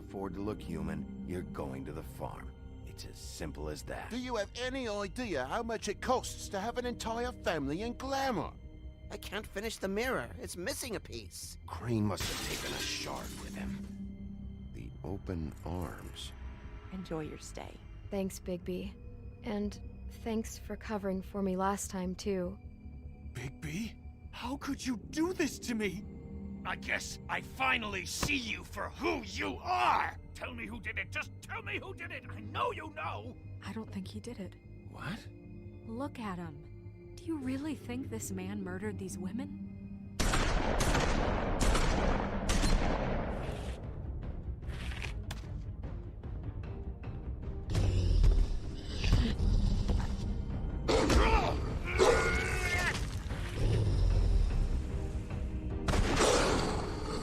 afford to look human, you're going to the farm. It's as simple as that. Do you have any idea how much it costs to have an entire family in glamour? I can't finish the mirror. It's missing a piece. Crane must have taken a shard with him. The open arms. Enjoy your stay. Thanks, Bigby. And thanks for covering for me last time, too. Bigby? How could you do this to me? I guess I finally see you for who you are! Tell me who did it! Just tell me who did it! I know you know! I don't think he did it. What? Look at him. Do you really think this man murdered these women?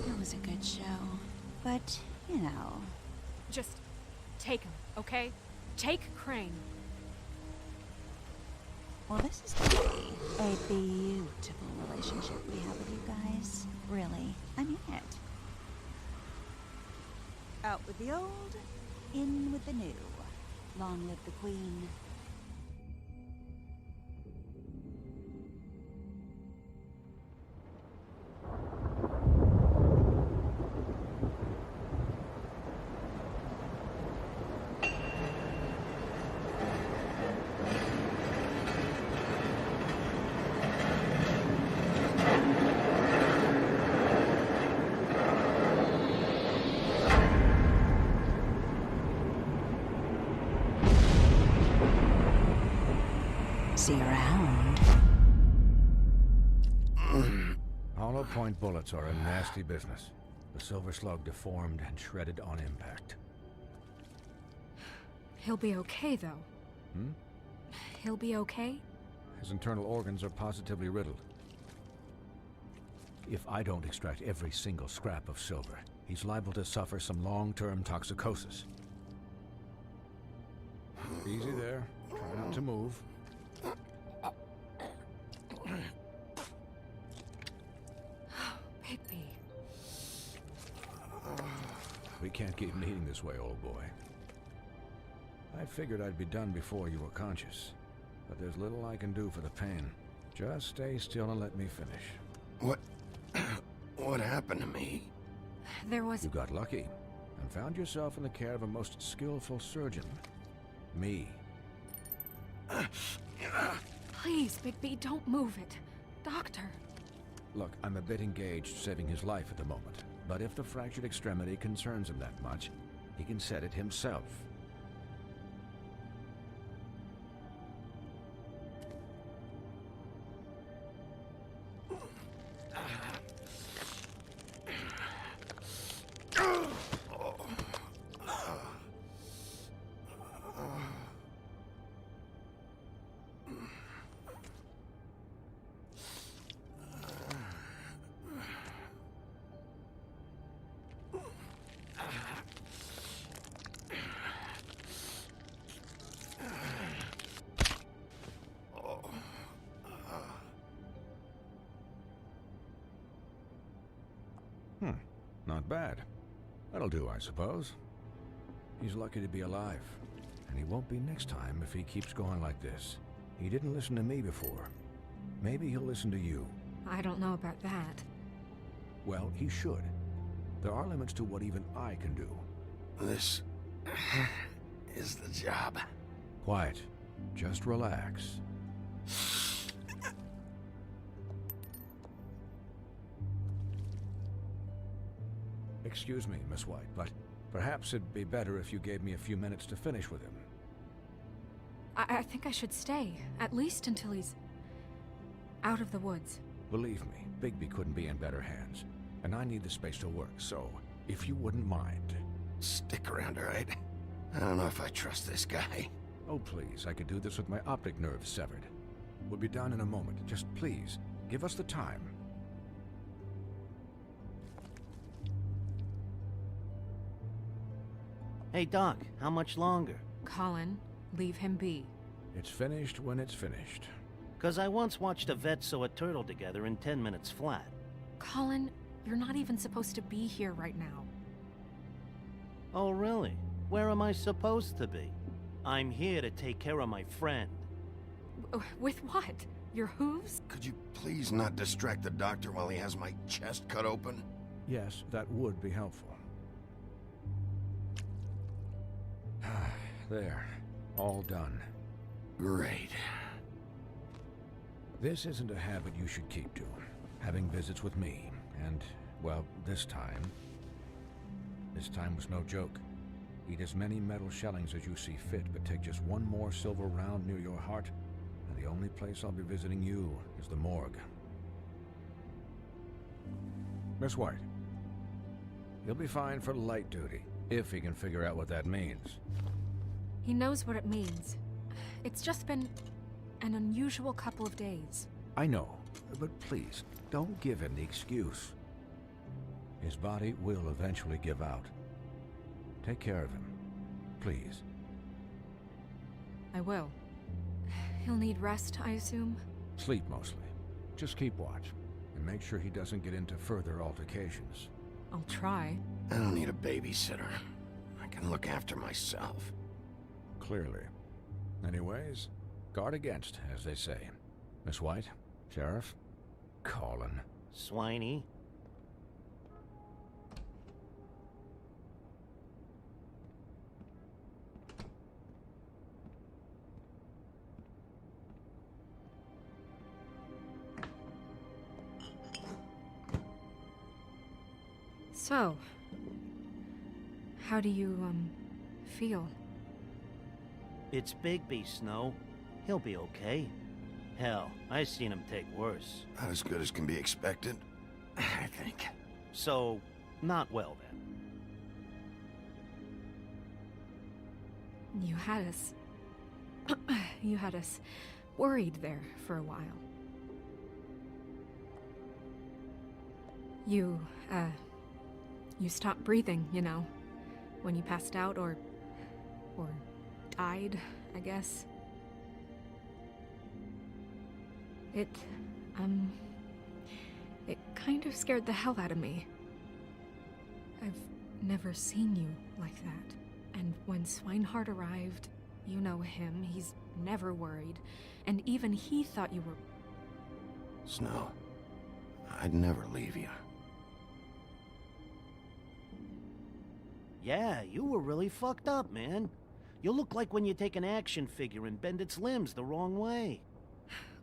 It was a good show. But, you know... Just take him, okay? Take Crane. Well, this is gonna be a beautiful relationship we have with you guys. Really. I mean it. Out with the old, in with the new. Long live the Queen. See you around. Hollow point bullets are a nasty business. The silver slug deformed and shredded on impact. He'll be okay, though. He'll be okay? His internal organs are positively riddled. If I don't extract every single scrap of silver, he's liable to suffer some long-term toxicosis. Easy there. Try not to move. Bigby. We can't keep meeting this way, old boy. I figured I'd be done before you were conscious, but there's little I can do for the pain. Just stay still and let me finish. What happened to me? There was... You got lucky and found yourself in the care of a most skillful surgeon. Me. Please, Bigby, don't move it. Doctor. Look, I'm a bit engaged saving his life at the moment, but if the fractured extremity concerns him that much, he can set it himself. Not bad. That'll do, I suppose. He's lucky to be alive, and he won't be next time if he keeps going like this. He didn't listen to me before. Maybe he'll listen to you. I don't know about that. Well, he should. There are limits to what even I can do. This is the job. Quiet. Just relax. Excuse me, Miss White, but perhaps it'd be better if you gave me a few minutes to finish with him. I think I should stay, at least until he's out of the woods. Believe me, Bigby couldn't be in better hands, and I need the space to work, so if you wouldn't mind. Stick around, all right? I don't know if I trust this guy. Oh, please, I could do this with my optic nerve severed. We'll be done in a moment. Just please, give us the time. Hey, Doc, how much longer? Colin, leave him be. It's finished when it's finished. 'Cause I once watched a vet sew a turtle together in 10 minutes flat. Colin, you're not even supposed to be here right now. Oh, really? Where am I supposed to be? I'm here to take care of my friend. With what? Your hooves? Could you please not distract the doctor while he has my chest cut open? Yes, that would be helpful. There. All done. Great. This isn't a habit you should keep to. Having visits with me, and, well, this time was no joke. Eat as many metal shellings as you see fit, but take just one more silver round near your heart, and the only place I'll be visiting you is the morgue. Miss White, he'll be fine for light duty, if he can figure out what that means. He knows what it means. It's just been an unusual couple of days. I know, but please, don't give him the excuse. His body will eventually give out. Take care of him, please. I will. He'll need rest, I assume? Sleep mostly. Just keep watch, and make sure he doesn't get into further altercations. I'll try. I don't need a babysitter. I can look after myself. Clearly. Anyways, guard against, as they say. Miss White, Sheriff, Colin. Swiney. So, how do you, feel? It's Bigby, Snow. He'll be okay. Hell, I've seen him take worse. Not as good as can be expected, I think. So, not well then. You had us... you had us worried there for a while. You stopped breathing, you know, when you passed out or died, I guess. It kind of scared the hell out of me. I've never seen you like that. And when Swinehart arrived, you know him, he's never worried. And even he thought you were... Snow, I'd never leave you. Yeah, you were really fucked up, man. You look like when you take an action figure and bend its limbs the wrong way.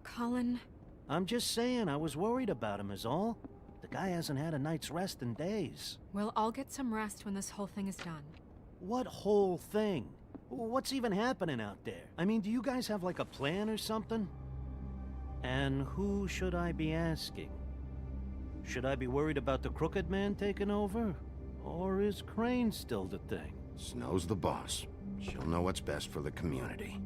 Colin... I'm just saying, I was worried about him is all. The guy hasn't had a night's rest in days. Well, I'll get some rest when this whole thing is done. What whole thing? What's even happening out there? I mean, do you guys have like a plan or something? And who should I be asking? Should I be worried about the Crooked Man taking over? Or is Crane still the thing? Snow's the boss. She'll know what's best for the community.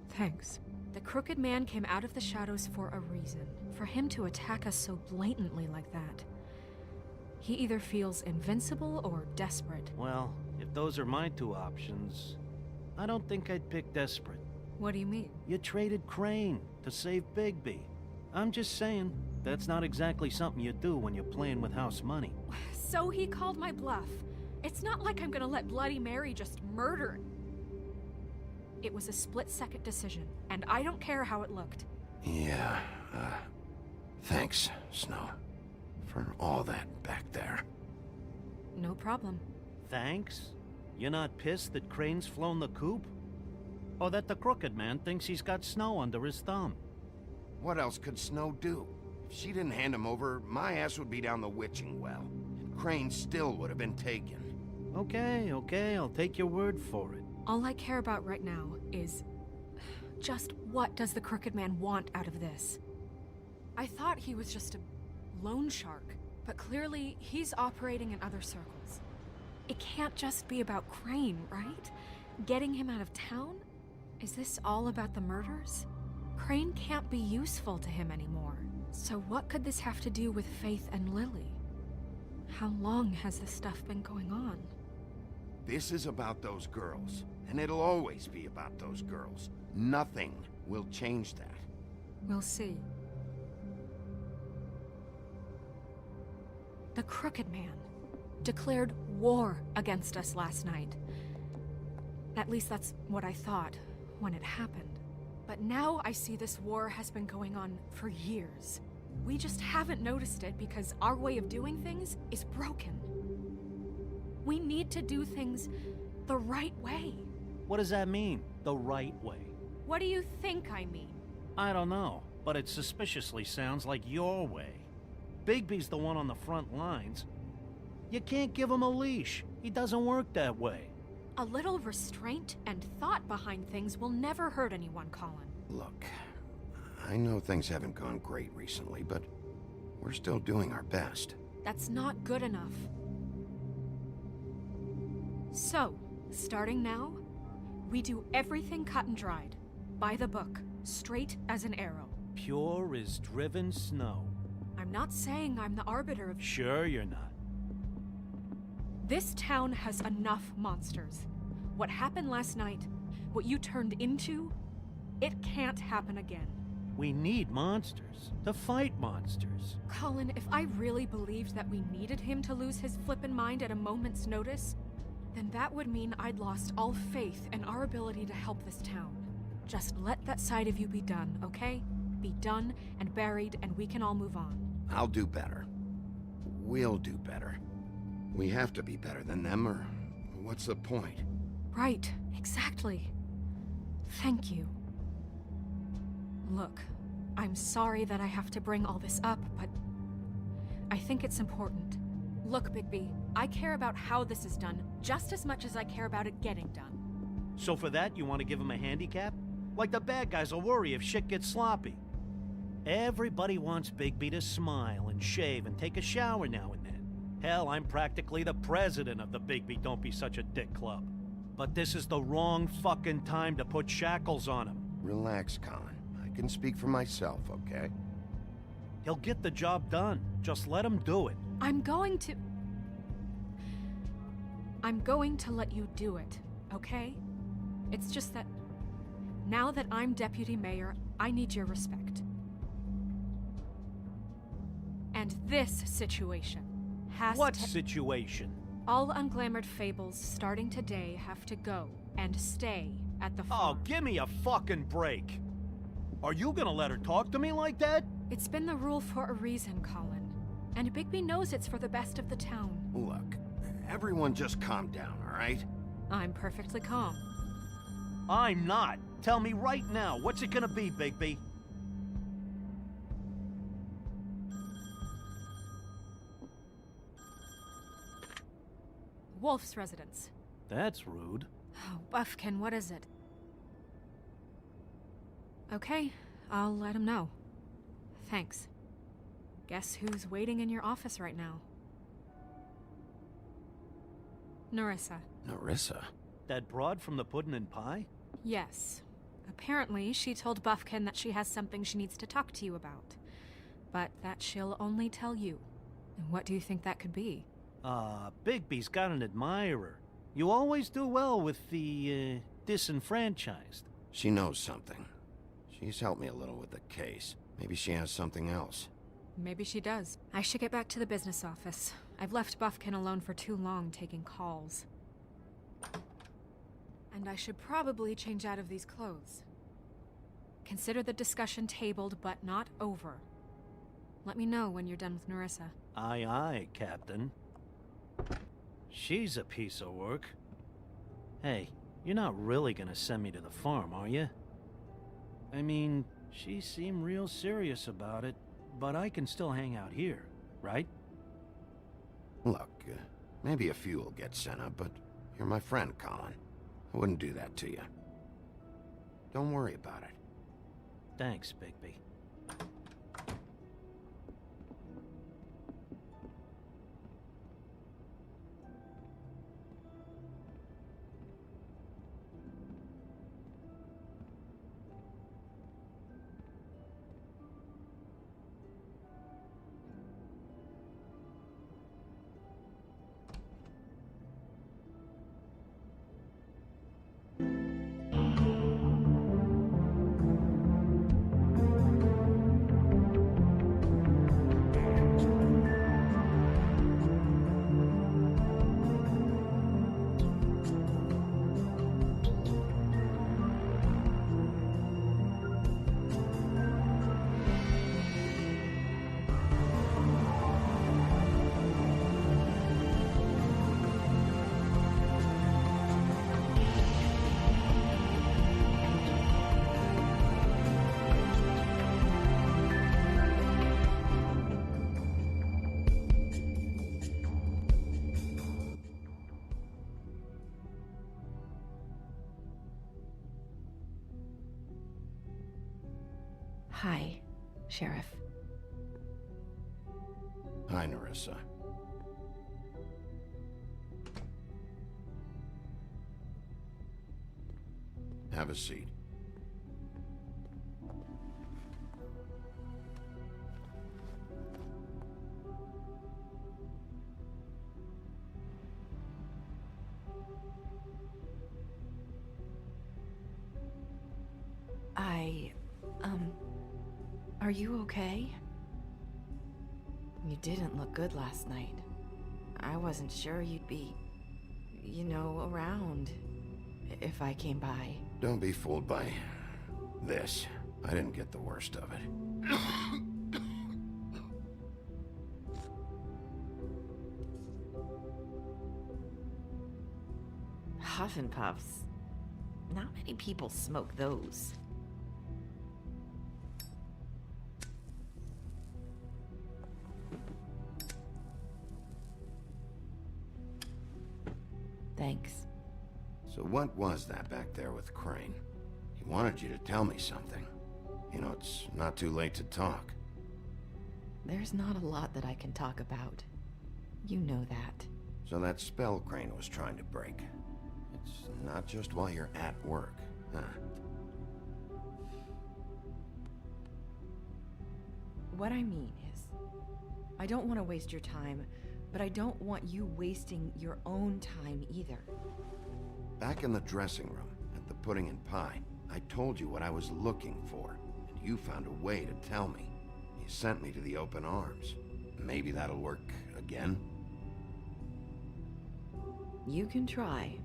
Thanks. The Crooked Man came out of the shadows for a reason. For him to attack us so blatantly like that. He either feels invincible or desperate. Well, if those are my two options, I don't think I'd pick desperate. What do you mean? You traded Crane to save Bigby. I'm just saying, that's not exactly something you do when you're playing with house money. So he called my bluff. It's not like I'm gonna let Bloody Mary just murder. It was a split-second decision, and I don't care how it looked. Yeah, thanks, Snow, for all that back there. No problem. Thanks? You're not pissed that Crane's flown the coop? Or that the Crooked Man thinks he's got Snow under his thumb? What else could Snow do? If she didn't hand him over, my ass would be down the witching well. And Crane still would have been taken. Okay, I'll take your word for it. All I care about right now is... just what does the Crooked Man want out of this? I thought he was just a loan shark, but clearly he's operating in other circles. It can't just be about Crane, right? Getting him out of town? Is this all about the murders? Crane can't be useful to him anymore. So what could this have to do with Faith and Lily? How long has this stuff been going on? This is about those girls, and it'll always be about those girls. Nothing will change that. We'll see. The Crooked Man declared war against us last night. At least that's what I thought when it happened. But now I see this war has been going on for years. We just haven't noticed it because our way of doing things is broken. We need to do things the right way. What does that mean, the right way? What do you think I mean? I don't know, but it suspiciously sounds like your way. Bigby's the one on the front lines. You can't give him a leash. He doesn't work that way. A little restraint and thought behind things will never hurt anyone, Colin. Look, I know things haven't gone great recently, but we're still doing our best. That's not good enough. So, starting now, we do everything cut and dried, by the book, straight as an arrow. Pure as driven snow. I'm not saying I'm the arbiter of... Sure you're not. This town has enough monsters. What happened last night, what you turned into, it can't happen again. We need monsters to fight monsters. Colin, if I really believed that we needed him to lose his flippin' mind at a moment's notice, then that would mean I'd lost all faith in our ability to help this town. Just let that side of you be done, okay? Be done and buried, and we can all move on. I'll do better. We'll do better. We have to be better than them, or what's the point? Right, exactly. Thank you. Look, I'm sorry that I have to bring all this up, but I think it's important. Look, Bigby, I care about how this is done just as much as I care about it getting done. So for that, you want to give him a handicap? Like the bad guys will worry if shit gets sloppy. Everybody wants Bigby to smile and shave and take a shower now and then. Hell, I'm practically the president of the Bigby Don't Be Such a Dick Club. But this is the wrong fucking time to put shackles on him. Relax, Colin. I can speak for myself, okay? He'll get the job done. Just let him do it. I'm going to let you do it, okay? It's just that now that I'm deputy mayor, I need your respect. And this situation has What situation? All unglamored fables starting today have to go and stay at the farm. Oh, give me a fucking break. Are you gonna let her talk to me like that? It's been the rule for a reason, Colin. And Bigby knows it's for the best of the town. Look, everyone just calm down, all right? I'm perfectly calm. I'm not. Tell me right now, what's it gonna be, Bigby? Wolf's residence. That's rude. Oh, Buffkin, what is it? Okay, I'll let him know. Thanks. Guess who's waiting in your office right now? Nerissa. Nerissa? That broad from the Puddin' and Pie? Yes. Apparently, she told Buffkin that she has something she needs to talk to you about. But that she'll only tell you. And what do you think that could be? Bigby's got an admirer. You always do well with the, disenfranchised. She knows something. She's helped me a little with the case. Maybe she has something else. Maybe she does. I should get back to the business office. I've left Buffkin alone for too long taking calls. And I should probably change out of these clothes. Consider the discussion tabled, but not over. Let me know when you're done with Nerissa. Aye, aye, Captain. She's a piece of work. Hey, you're not really gonna send me to the farm, are you? I mean, she seemed real serious about it, but I can still hang out here, right? Look, maybe a few will get sent up, but you're my friend, Colin. I wouldn't do that to you. Don't worry about it. Thanks, Bigby. Hi, Sheriff. Hi, Nerissa. Have a seat. Are you okay? You didn't look good last night. I wasn't sure you'd be, around if I came by. Don't be fooled by this. I didn't get the worst of it. Huff and Puffs. Not many people smoke those. Thanks. So what was that back there with Crane? He wanted you to tell me something. You know, it's not too late to talk. There's not a lot that I can talk about. You know that. So that spell Crane was trying to break. It's not just while you're at work, huh? What I mean is, I don't want to waste your time, but I don't want you wasting your own time either. Back in the dressing room, at the pudding and pie, I told you what I was looking for, and you found a way to tell me. You sent me to the open arms. Maybe that'll work again? You can try.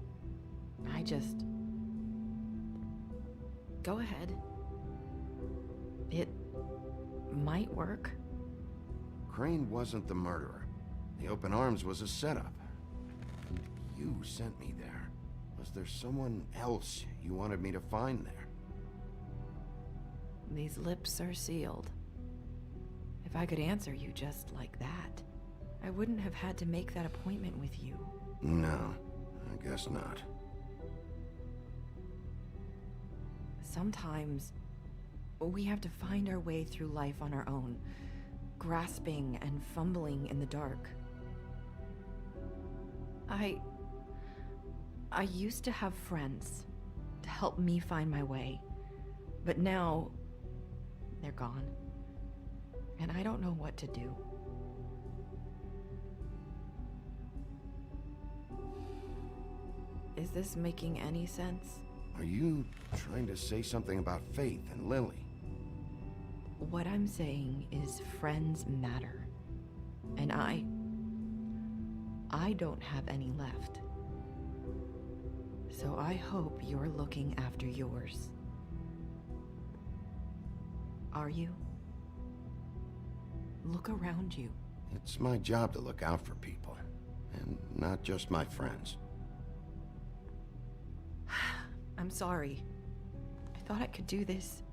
Go ahead. It might work. Crane wasn't the murderer. The open arms was a setup. You sent me there. Was there someone else you wanted me to find there? These lips are sealed. If I could answer you just like that, I wouldn't have had to make that appointment with you. No, I guess not. Sometimes we have to find our way through life on our own, grasping and fumbling in the dark. I used to have friends to help me find my way, but now they're gone, and I don't know what to do. Is this making any sense? Are you trying to say something about Faith and Lily? What I'm saying is friends matter, and I don't have any left. So I hope you're looking after yours. Are you? Look around you. It's my job to look out for people, and not just my friends. I'm sorry. I thought I could do this.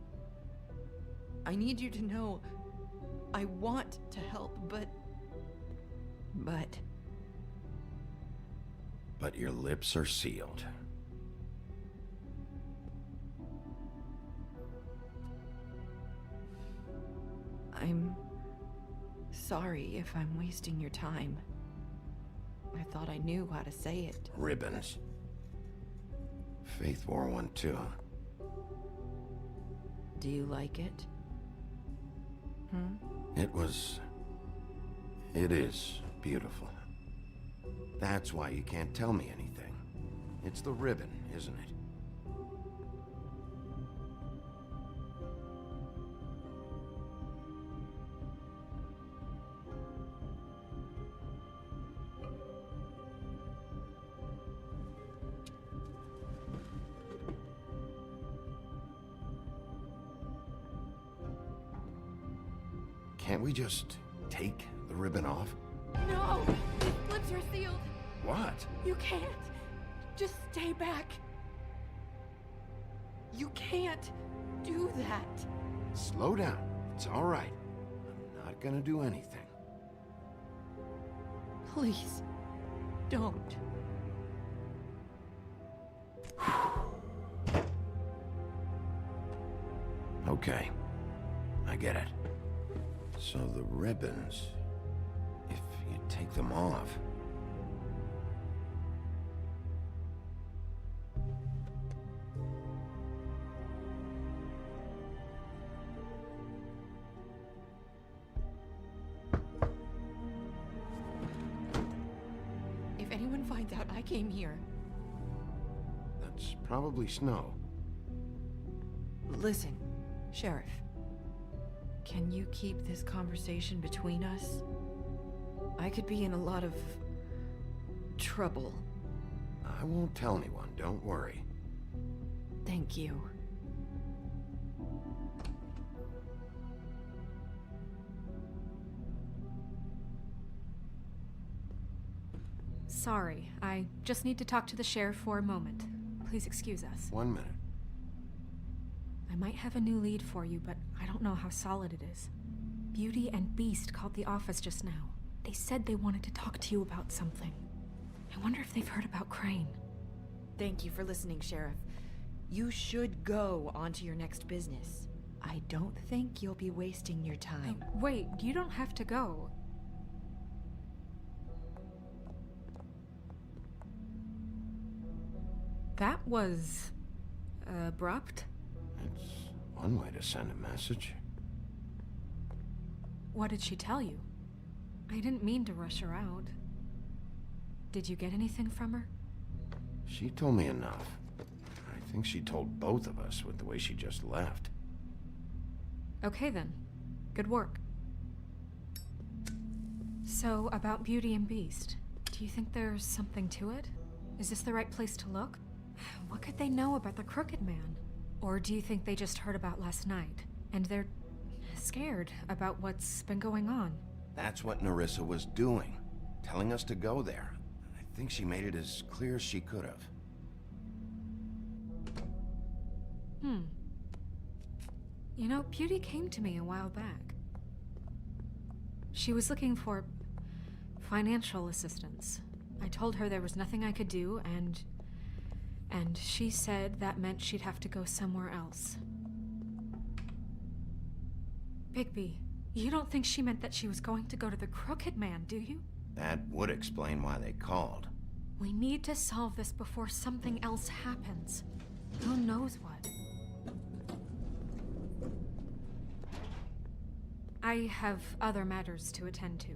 I need you to know I want to help, but... But your lips are sealed. I'm sorry if I'm wasting your time. I thought I knew how to say it. Ribbons. Faith wore one too. Do you like it? It is beautiful. That's why you can't tell me anything. It's the ribbon, isn't it? Can't we just take the ribbon off? No! These lips are sealed! What? You can't! Just stay back! You can't do that! Slow down. It's all right. I'm not gonna do anything. Please, don't. Okay. I get it. So the ribbons, if you take them off... If anyone finds out I came here... That's probably Snow. Listen, Sheriff. Can you keep this conversation between us? I could be in a lot of... trouble. I won't tell anyone, don't worry. Thank you. Sorry, I just need to talk to the sheriff for a moment. Please excuse us. 1 minute. I might have a new lead for you, but I don't know how solid it is. Beauty and Beast called the office just now. They said they wanted to talk to you about something. I wonder if they've heard about Crane. Thank you for listening, Sheriff. You should go on to your next business. I don't think you'll be wasting your time. Wait, you don't have to go. That was... abrupt? It's one way to send a message. What did she tell you? I didn't mean to rush her out. Did you get anything from her? She told me enough. I think she told both of us with the way she just left. Okay then. Good work. So, about Beauty and Beast, do you think there's something to it? Is this the right place to look? What could they know about the Crooked Man? Or do you think they just heard about last night, and they're scared about what's been going on? That's what Nerissa was doing, telling us to go there. I think she made it as clear as she could have. You know, Beauty came to me a while back. She was looking for financial assistance. I told her there was nothing I could do, and she said that meant she'd have to go somewhere else. Bigby, you don't think she meant that she was going to go to the Crooked Man, do you? That would explain why they called. We need to solve this before something else happens. Who knows what? I have other matters to attend to.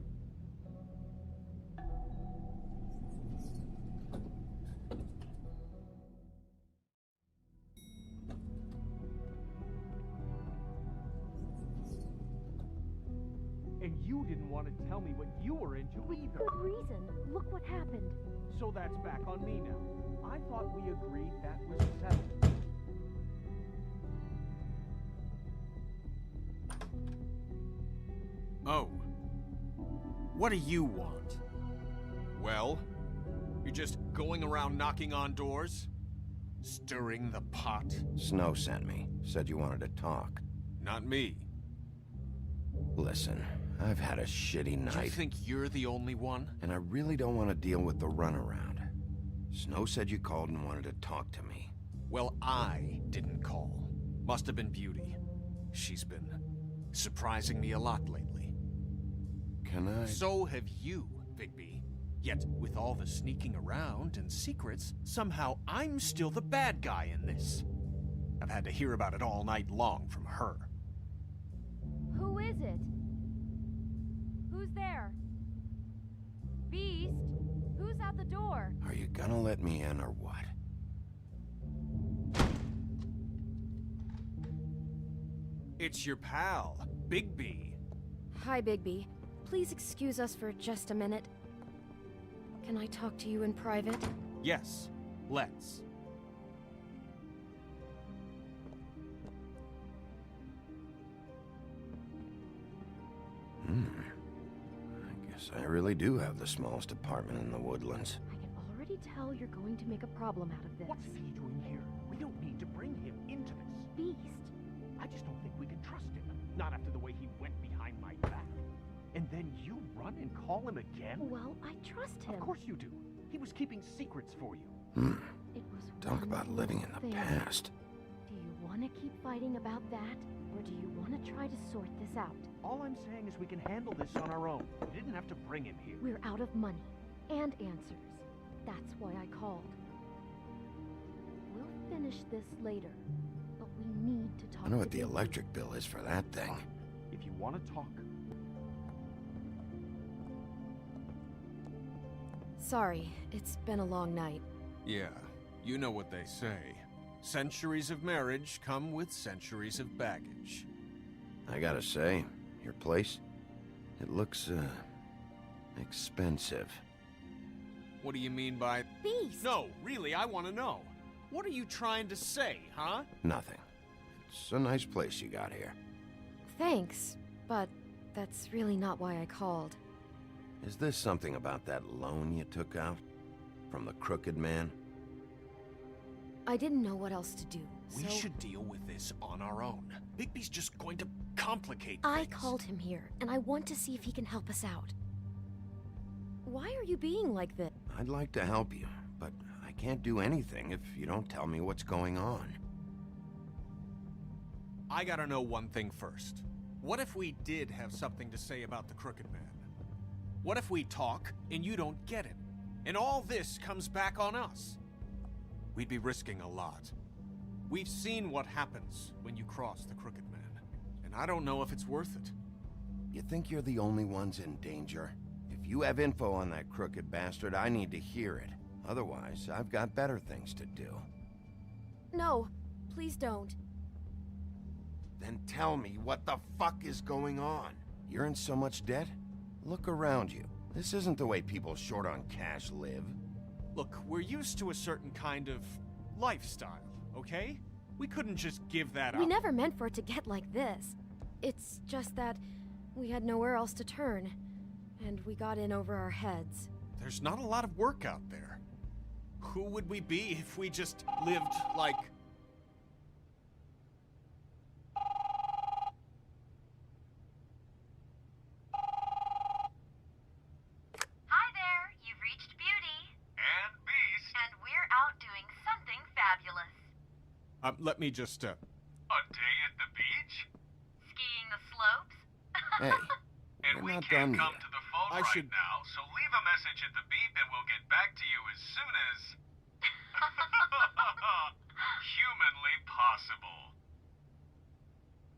And you didn't want to tell me what you were into either. Good reason. Look what happened. So that's back on me now. I thought we agreed that was settled. Oh. What do you want? Well, you're just going around knocking on doors? Stirring the pot? Snow sent me. Said you wanted to talk. Not me. Listen, I've had a shitty night. You think you're the only one? And I really don't want to deal with the runaround. Snow said you called and wanted to talk to me. Well, I didn't call. Must have been Beauty. She's been surprising me a lot lately. Can I... So have you, Bigby. Yet, with all the sneaking around and secrets, somehow I'm still the bad guy in this. I've had to hear about it all night long from her. Who is it? Who's there? Beast? Who's at the door? Are you gonna let me in or what? It's your pal, Bigby. Hi, Bigby. Please excuse us for just a minute. Can I talk to you in private? Yes, let's. I guess I really do have the smallest apartment in the woodlands. I can already tell you're going to make a problem out of this. What's he doing here? We don't need to bring him into this. Beast. I just don't think we can trust him. Not after the way he went behind my back. And then you run and call him again? Well, I trust him. Of course you do. He was keeping secrets for you. It was Talk about living in the thing. past. Do you want to keep fighting about that? Or or do you want to try to sort this out? All I'm saying is we can handle this on our own. You didn't have to bring him here. We're out of money and answers. That's why I called. We'll finish this later, but we need to talk. I know what the Bigby. electric bill is for that thing. If you want to talk. Sorry, it's been a long night. Yeah, you know what they say. Centuries of marriage come with centuries of baggage. I gotta say, your place, it looks, expensive. What do you mean by... Beast! No, really, I want to know. What are you trying to say, huh? Nothing. It's a nice place you got here. Thanks, but that's really not why I called. Is this something about that loan you took out? From the crooked man? I didn't know what else to do, We so should deal with this on our own. Bigby's just going to complicate I things. called him here, and I want to see if he can help us out. Why are you being like this? I'd like to help you, but I can't do anything if you don't tell me what's going on. I gotta know one thing first. What if we did have something to say about the Crooked Man? What if we talk and you don't get it? And all this comes back on us? We'd be risking a lot. We've seen what happens when you cross the Crooked Man, and I don't know if it's worth it. You think you're the only ones in danger? If you have info on that crooked bastard, I need to hear it. Otherwise, I've got better things to do. No, please don't. Then tell me what the fuck is going on. You're in so much debt? Look around you. This isn't the way people short on cash live. Look, we're used to a certain kind of lifestyle, okay? We couldn't just give that up. We never meant for it to get like this. It's just that we had nowhere else to turn, and we got in over our heads. There's not a lot of work out there. Who would we be if we just lived like... Hi there, you've reached Beauty. And Beast. And we're out doing something fabulous. let me just, A day at the beach? Skiing the slopes? Hey, And we're we not can't done come yet. to the phone I right should- now, so leave a message at the beep and we'll get back to you as soon as... humanly possible.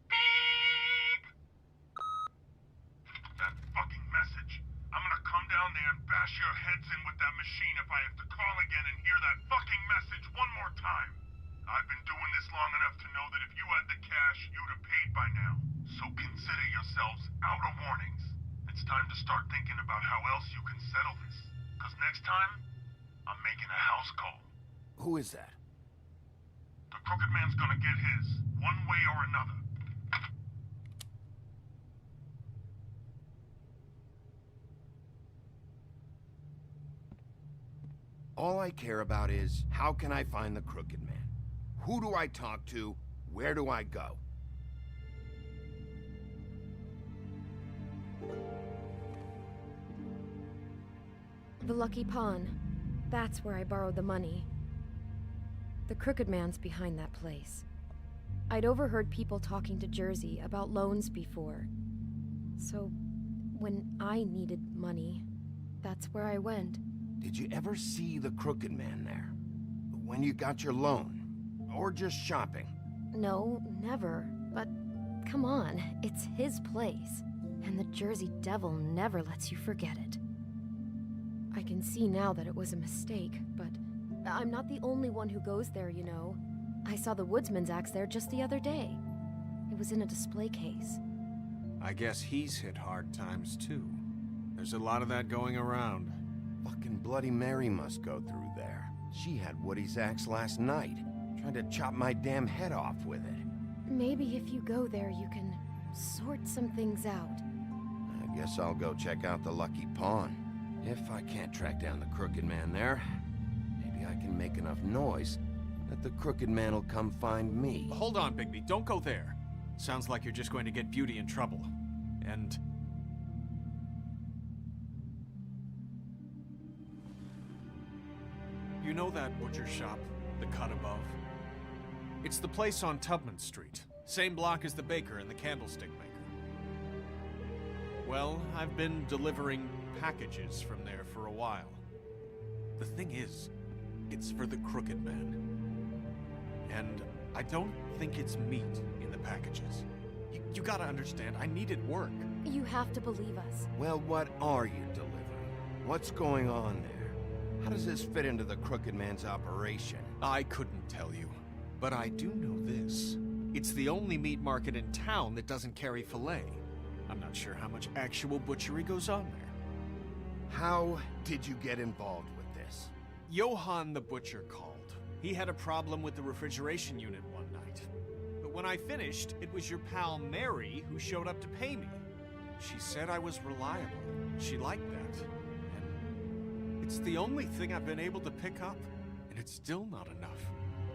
Beep! That fucking message. I'm gonna come down there and bash your heads in with that machine if I have to call again and hear that fucking message one more time. I've been doing this long enough to know that if you had the cash, you'd have paid by now. So consider yourselves out of warnings. It's time to start thinking about how else you can settle this. Because next time, I'm making a house call. Who is that? The Crooked Man's gonna get his, one way or another. All I care about is, how can I find the Crooked Man? Who do I talk to? Where do I go? The Lucky Pawn. That's where I borrowed the money. The Crooked Man's behind that place. I'd overheard people talking to Jersey about loans before. So, when I needed money, that's where I went. Did you ever see the Crooked Man there? When you got your loan? Or just shopping? No, never. But come on, it's his place. And the Jersey Devil never lets you forget it. I can see now that it was a mistake, but I'm not the only one who goes there, you know. I saw the Woodsman's axe there just the other day. It was in a display case. I guess he's hit hard times too. There's a lot of that going around. Fucking Bloody Mary must go through there. She had Woody's axe last night. Tried to chop my damn head off with it. Maybe if you go there, you can sort some things out. I guess I'll go check out the Lucky Pawn. If I can't track down the Crooked Man there, maybe I can make enough noise that the Crooked Man will come find me. Hold on, Bigby, don't go there. Sounds like you're just going to get Beauty in trouble. And... You know that butcher shop, the cut above? It's the place on Tubman Street. Same block as the baker and the candlestick maker. Well, I've been delivering packages from there for a while. The thing is, it's for the Crooked Man. And I don't think it's meat in the packages. You gotta understand, I needed work. You have to believe us. Well, what are you delivering? What's going on there? How does this fit into the Crooked Man's operation? I couldn't tell you, but I do know this. It's the only meat market in town that doesn't carry filet. I'm not sure how much actual butchery goes on there. How did you get involved with this? Johann the butcher called. He had a problem with the refrigeration unit one night. But when I finished, it was your pal Mary who showed up to pay me. She said I was reliable. She liked that. And it's the only thing I've been able to pick up, and it's still not enough.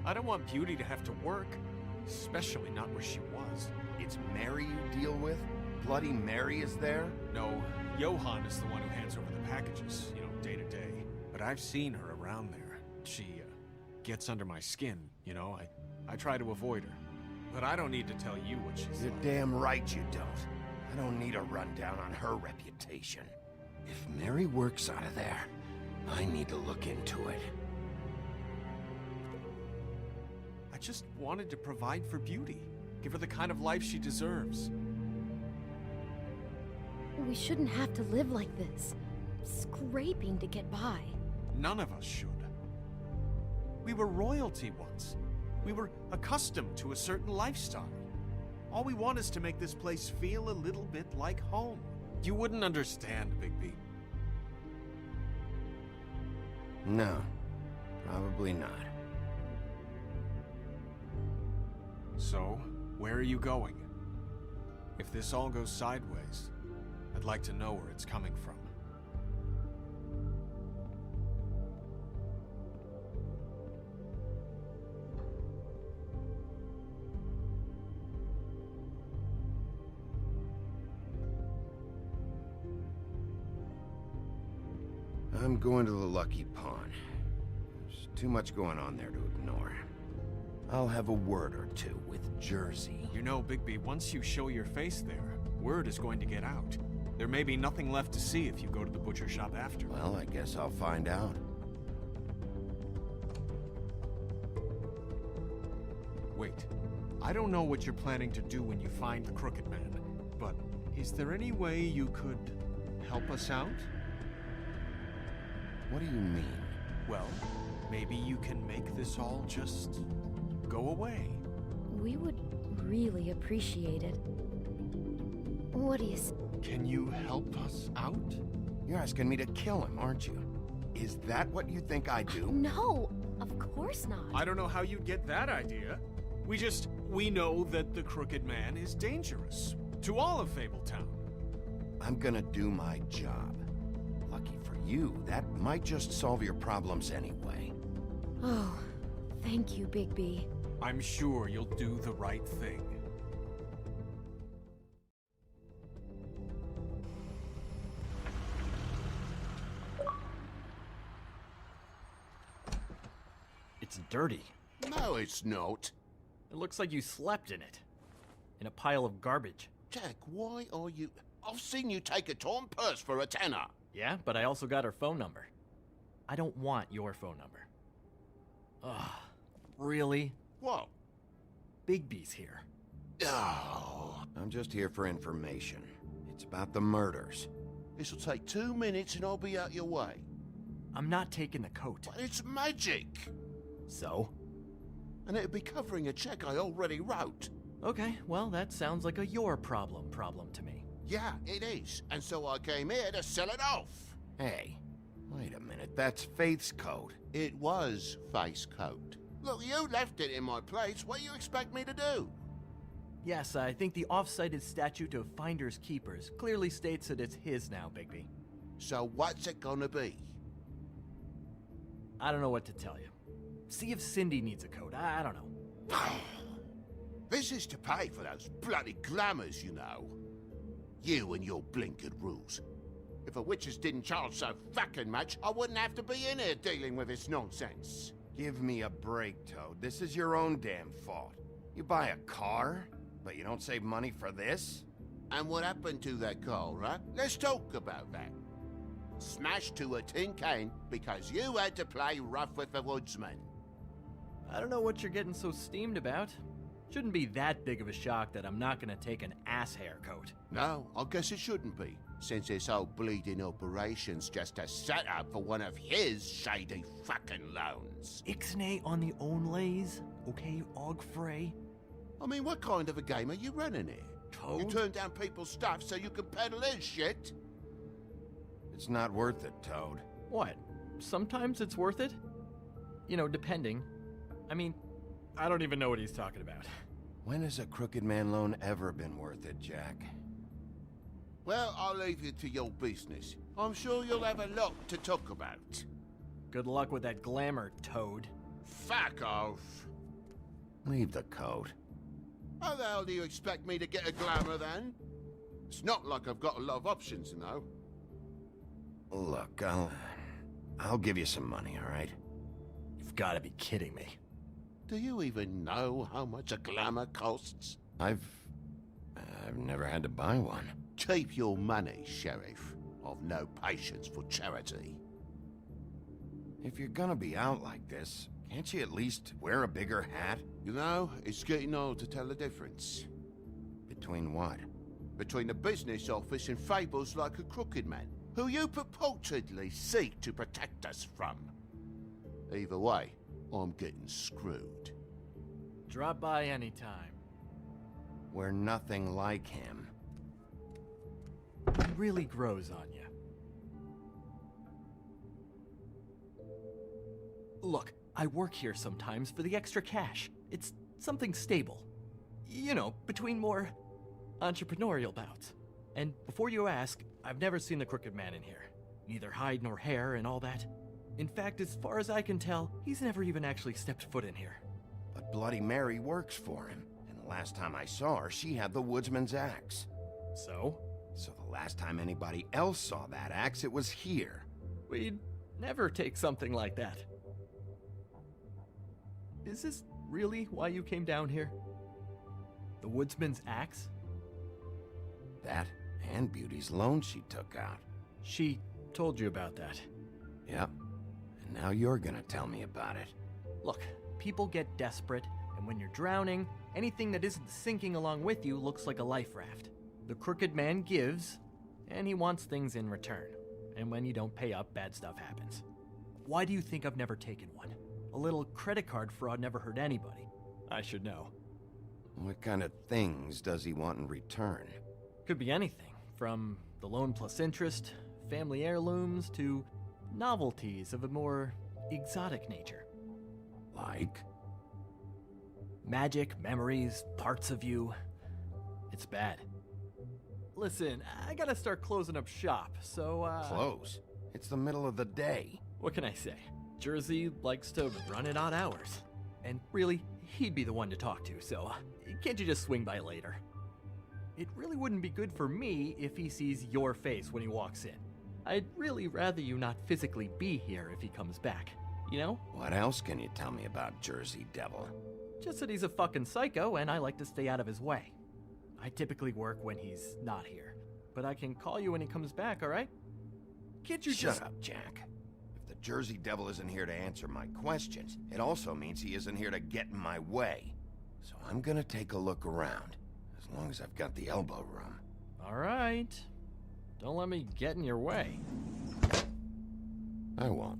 I don't want Beauty to have to work, especially not where she was. It's Mary you deal with? Bloody Mary is there? No, Johann is the one who hands over the packages, day to day. But I've seen her around there. She gets under my skin, I try to avoid her. But I don't need to tell you what she's You're like. damn right you don't. I don't need a rundown on her reputation. If Mary works out of there, I need to look into it. I just wanted to provide for Beauty. Give her the kind of life she deserves. We shouldn't have to live like this, scraping to get by. None of us should. We were royalty once. We were accustomed to a certain lifestyle. All we want is to make this place feel a little bit like home. You wouldn't understand, Bigby. No, probably not. So, where are you going? If this all goes sideways, I'd like to know where it's coming from. I'm going to the Lucky Pawn. There's too much going on there to ignore. I'll have a word or two with Jersey. You know, Bigby, once you show your face there, word is going to get out. There may be nothing left to see if you go to the butcher shop after. Well, I guess I'll find out. Wait, I don't know what you're planning to do when you find the Crooked Man, but is there any way you could help us out? What do you mean? Well, maybe you can make this all just go away. We would really appreciate it. What do you say? Can you help us out? You're asking me to kill him, aren't you? Is that what you think I do? No, of course not. I don't know how you'd get that idea. We know that the Crooked Man is dangerous to all of Fabletown. I'm gonna do my job. Lucky for you, that might just solve your problems anyway. Oh, thank you, Bigby. I'm sure you'll do the right thing. It's dirty. No, it's not. It looks like you slept in it. In a pile of garbage. Jack, why are you... I've seen you take a torn purse for a tenner. Yeah, but I also got her phone number. I don't want your phone number. Ugh. Really? What? Bigby's here. Oh. I'm just here for information. It's about the murders. This'll take 2 minutes and I'll be out your way. I'm not taking the coat. But it's magic. So? And it'd be covering a check I already wrote. Okay, well, that sounds like a your problem to me. Yeah, it is. And so I came here to sell it off. Hey, wait a minute. That's Faith's coat. It was Faith's coat. Look, you left it in my place. What do you expect me to do? Yes, I think the off-cited statute of Finders Keepers clearly states that it's his now, Bigby. So what's it gonna be? I don't know what to tell you. See if Cindy needs a coat. I don't know. This is to pay for those bloody glamours, you know. You and your blinkered rules. If a witches didn't charge so fucking much, I wouldn't have to be in here dealing with this nonsense. Give me a break, Toad. This is your own damn fault. You buy a car? But you don't save money for this? And what happened to that call, huh? Let's talk about that. Smashed to a tin can because you had to play rough with the woodsman. I don't know what you're getting so steamed about. Shouldn't be that big of a shock that I'm not gonna take an ass hair coat. No, I guess it shouldn't be, since this whole bleeding operation's just a setup for one of his shady fucking loans. Ixnay on the onlays, okay, Og Frey? I mean, what kind of a game are you running here? Toad? You turn down people's stuff so you can peddle his shit? It's not worth it, Toad. What? Sometimes it's worth it? You know, depending. I mean, I don't even know what he's talking about. When has a crooked man loan ever been worth it, Jack? Well, I'll leave you to your business. I'm sure you'll have a lot to talk about. Good luck with that glamour, Toad. Fuck off. Leave the coat. How the hell do you expect me to get a glamour then? It's not like I've got a lot of options, you know. Look, I'll give you some money, all right? You've got to be kidding me. Do you even know how much a glamour costs? I've never had to buy one. Keep your money, Sheriff. I've no patience for charity. If you're gonna be out like this, can't you at least wear a bigger hat? You know, it's getting old to tell the difference. Between what? Between the business office and fables like a crooked man, who you purportedly seek to protect us from. Either way, I'm getting screwed. Drop by anytime. We're nothing like him. He really grows on you. Look, I work here sometimes for the extra cash. It's something stable. You know, between more entrepreneurial bouts. And before you ask, I've never seen the Crooked Man in here. Neither hide nor hair and all that. In fact, as far as I can tell, he's never even actually stepped foot in here. But Bloody Mary works for him. And the last time I saw her, she had the woodsman's axe. So? So the last time anybody else saw that axe, it was here. We'd never take something like that. Is this really why you came down here? The woodsman's axe? That and Beauty's loan she took out. She told you about that. Yep. And now you're gonna tell me about it. Look, people get desperate, and when you're drowning, anything that isn't sinking along with you looks like a life raft. The Crooked Man gives, and he wants things in return. And when you don't pay up, bad stuff happens. Why do you think I've never taken one? A little credit card fraud never hurt anybody. I should know. What kind of things does he want in return? Could be anything, from the loan plus interest, family heirlooms, to novelties of a more exotic nature. Like? Magic, memories, parts of you. It's bad. Listen, I gotta start closing up shop, so, Close? It's the middle of the day. What can I say? Jersey likes to run at odd hours. And really, he'd be the one to talk to, so can't you just swing by later? It really wouldn't be good for me if he sees your face when he walks in. I'd really rather you not physically be here if he comes back, you know? What else can you tell me about Jersey Devil? Just that he's a fucking psycho and I like to stay out of his way. I typically work when he's not here, but I can call you when he comes back, alright? Can't you Shut up, Jack. If the Jersey Devil isn't here to answer my questions, it also means he isn't here to get in my way. So I'm gonna take a look around, as long as I've got the elbow room. Alright. Don't let me get in your way. I won't.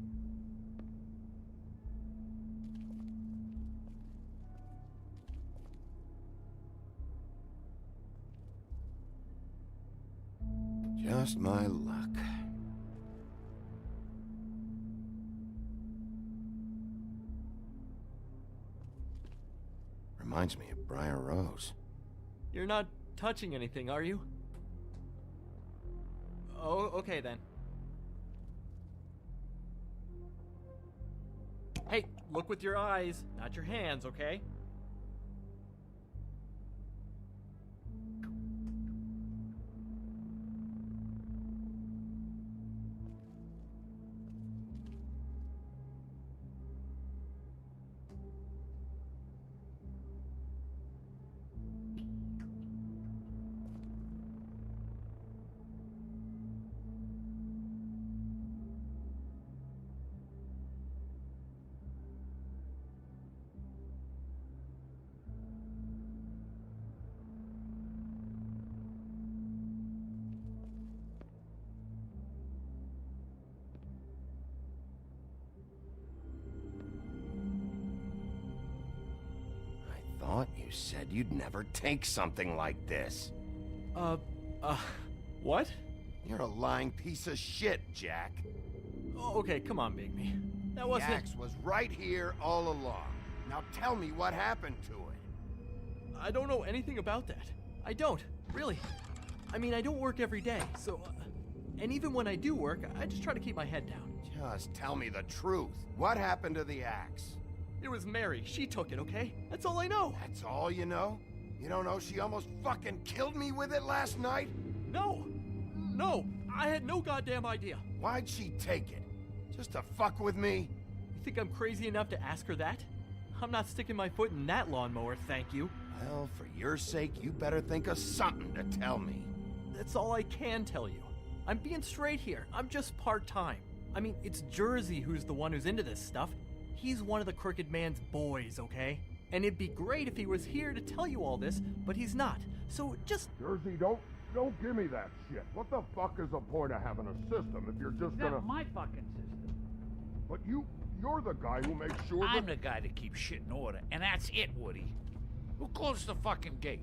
Just my luck. Reminds me of Briar Rose. You're not touching anything, are you? Oh, okay then. Hey, look with your eyes, not your hands, okay? thought you said you'd never take something like this. What? You're a lying piece of shit, Jack. Oh, okay, come on, Bigby. That wasn't... The axe was right here all along. Now tell me what happened to it. I don't know anything about that. I don't, really. I mean, I don't work every day, so... and even when I do work, I just try to keep my head down. Just tell me the truth. What happened to the axe? It was Mary. She took it, okay? That's all I know. That's all you know? You don't know she almost fucking killed me with it last night? No, I had no goddamn idea. Why'd she take it? Just to fuck with me? You think I'm crazy enough to ask her that? I'm not sticking my foot in that lawnmower, thank you. Well, for your sake, you better think of something to tell me. That's all I can tell you. I'm being straight here. I'm just part-time. I mean, it's Jersey who's the one who's into this stuff. He's one of the Crooked Man's boys, okay? And it'd be great if he was here to tell you all this, but he's not. So just... Jersey, don't give me that shit. What the fuck is the point of having a system if you're just gonna... That's my fucking system. But you're the guy who makes sure I'm the guy that keeps shit in order, and that's it, Woody. Who closed the fucking gate?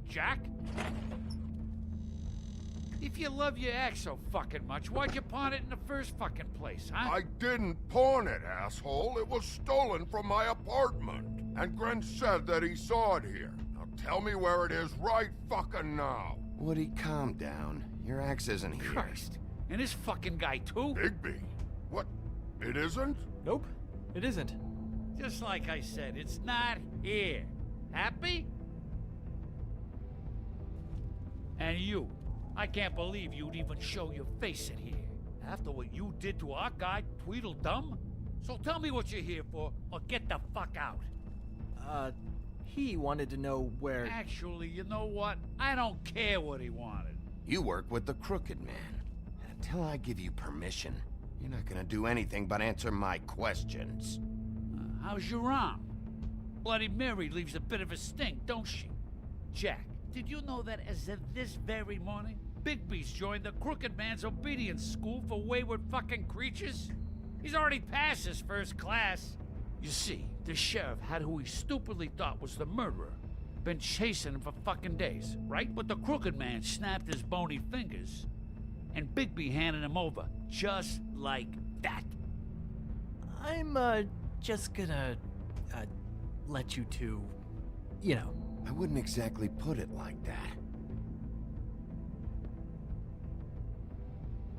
Jack? If you love your ex so fucking much, why'd you pawn it in the first fucking place, huh? I didn't pawn it, asshole. It was stolen from my apartment. And Gren said that he saw it here. Now tell me where it is right fucking now. Woody, calm down. Your axe isn't here. Christ. And this fucking guy, too? Bigby? What? It isn't? Nope, it isn't. Just like I said, it's not here. Happy? And you. I can't believe you'd even show your face in here. After what you did to our guy, Tweedledum? So tell me what you're here for, or get the fuck out. He wanted to know where... Actually, you know what? I don't care what he wanted. You work with the Crooked Man. And until I give you permission, you're not gonna do anything but answer my questions. How's your arm? Bloody Mary leaves a bit of a stink, don't she? Jack, did you know that as of this very morning, Bigby's joined the Crooked Man's obedience school for wayward fucking creatures? He's already passed his first class. You see, the sheriff had who he stupidly thought was the murderer. Been chasing him for fucking days, right? But the Crooked Man snapped his bony fingers, and Bigby handed him over, just like that. I'm, just gonna, let you two, you know. I wouldn't exactly put it like that.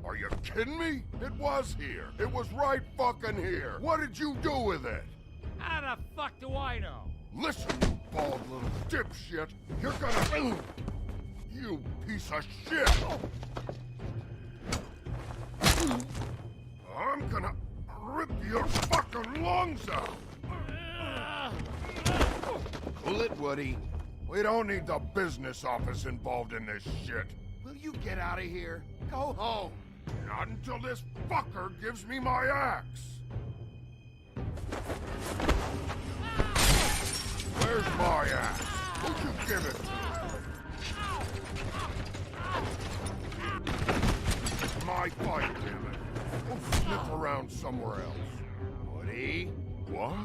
Are you kidding me? It was here. It was right fucking here. What did you do with it? How the fuck do I know? Listen, you bald little dipshit. You're gonna... You piece of shit. I'm gonna rip your fucking lungs out. Pull it, Woody. We don't need the business office involved in this shit. Will you get out of here? Go home. Not until this fucker gives me my axe. Where's my axe? Who'd you give it to? My fight, damn it. Go sniff around somewhere else. Woody? What?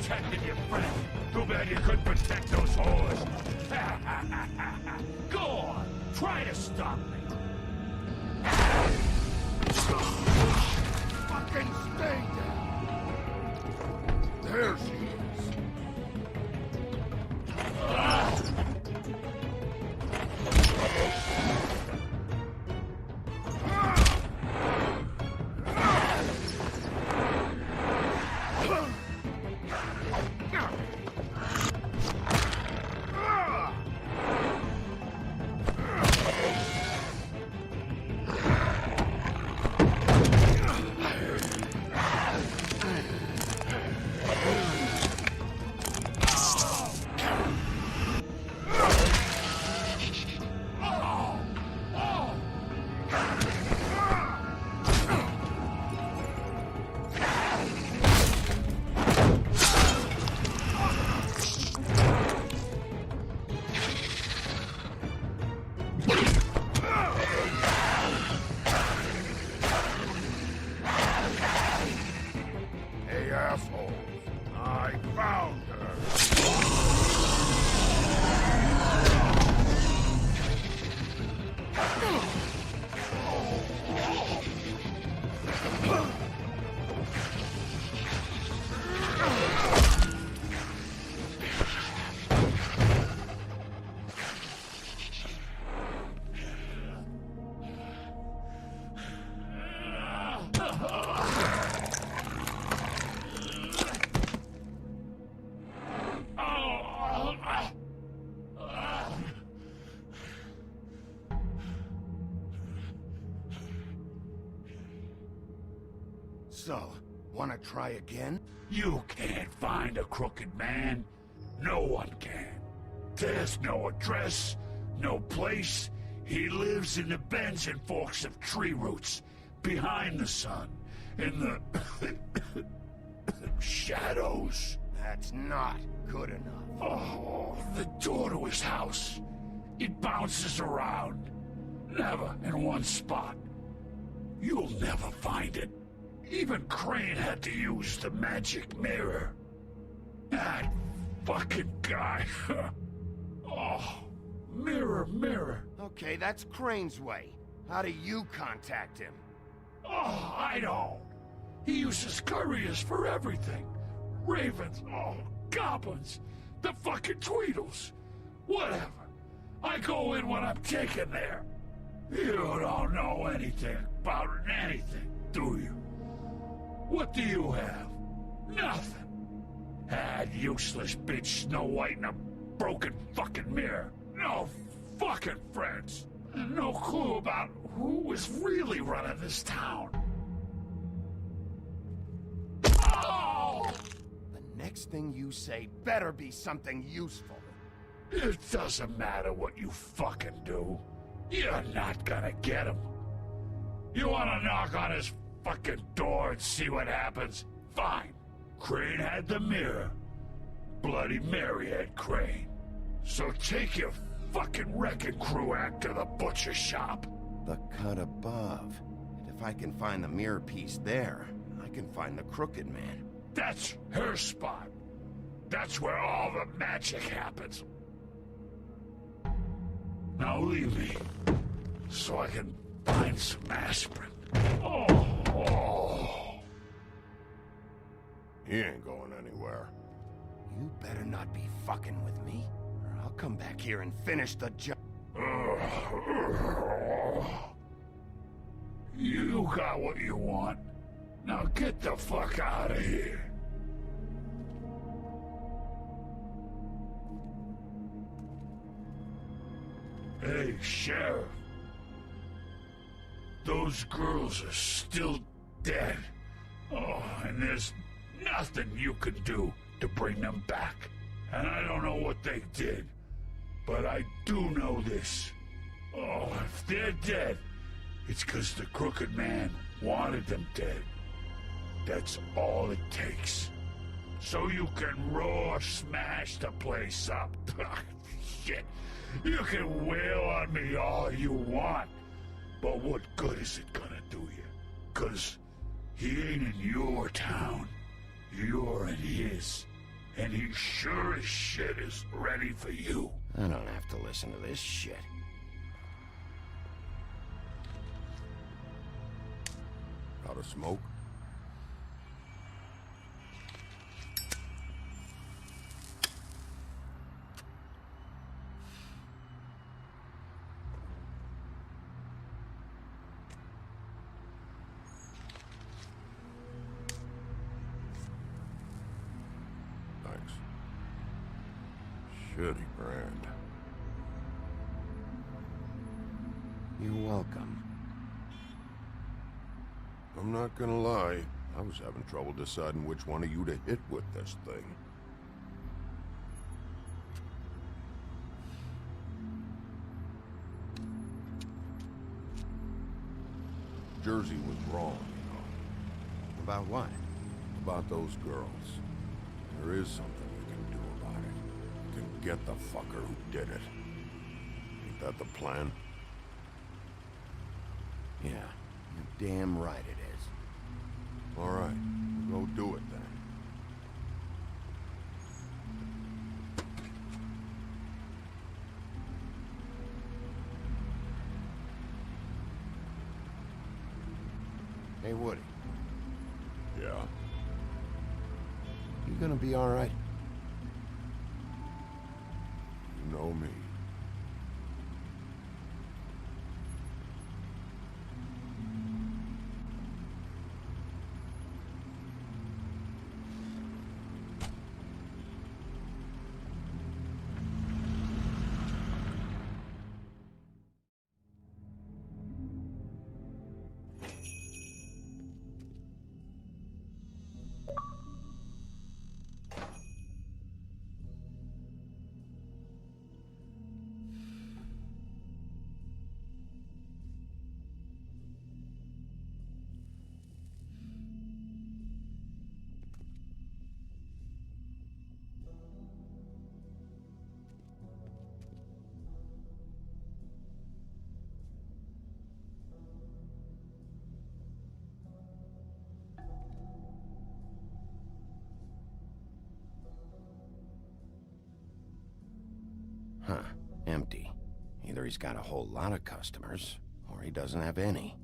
Protected your friend. Too bad you couldn't protect those whores. Go on, try to stop me. Fucking stay down. There she is. So, wanna try again? You can't find a crooked man. No one can. There's no address, no place. He lives in the bends and forks of tree roots, behind the sun, in the shadows. That's not good enough. Oh, the door to his house. It bounces around. Never in one spot. You'll never find it. Even Crane had to use the magic mirror. That fucking guy. Oh, mirror, mirror. Okay, that's Crane's way. How do you contact him? Oh, I don't. He uses couriers for everything. Ravens, oh, goblins, the fucking Tweedles. Whatever. I go in when I'm taken there. You don't know anything about anything, do you? What do you have? Nothing. That useless bitch Snow White and a broken fucking mirror. No fucking friends. And no clue about who was really running this town. Oh! The next thing you say better be something useful. It doesn't matter what you fucking do. You're not gonna get him. You wanna knock on his fucking door and see what happens? Fine. Crane had the mirror. Bloody Mary had Crane. So take your fucking wrecking crew act to the butcher shop. The cut above. And if I can find the mirror piece there, I can find the Crooked Man. That's her spot. That's where all the magic happens. Now leave me, so I can find some aspirin. Oh. He ain't going anywhere. You better not be fucking with me, or I'll come back here and finish the job. You got what you want. Now get the fuck out of here. Hey, Sheriff. Those girls are still dead. Oh, and there's nothing you can do to bring them back. And I don't know what they did, but I do know this. Oh, if they're dead, it's because the Crooked Man wanted them dead. That's all it takes. So you can roar smash the place up. Shit. You can wail on me all you want, but what good is it gonna do you? 'Cause he ain't in your town. You're in his. And he sure as shit is ready for you. I don't have to listen to this shit. Got a smoke? Thanks. Shitty brand. You're welcome. I'm not gonna lie, I was having trouble deciding which one of you to hit with this thing. Jersey was wrong, you know. About what? About those girls. There is something you can do about it. You can get the fucker who did it. Ain't that the plan? Yeah, you're damn right it is. All right, go do it then. Hey, Woody. Yeah? You gonna be all right? You know me. Huh. Empty. Either he's got a whole lot of customers, or he doesn't have any.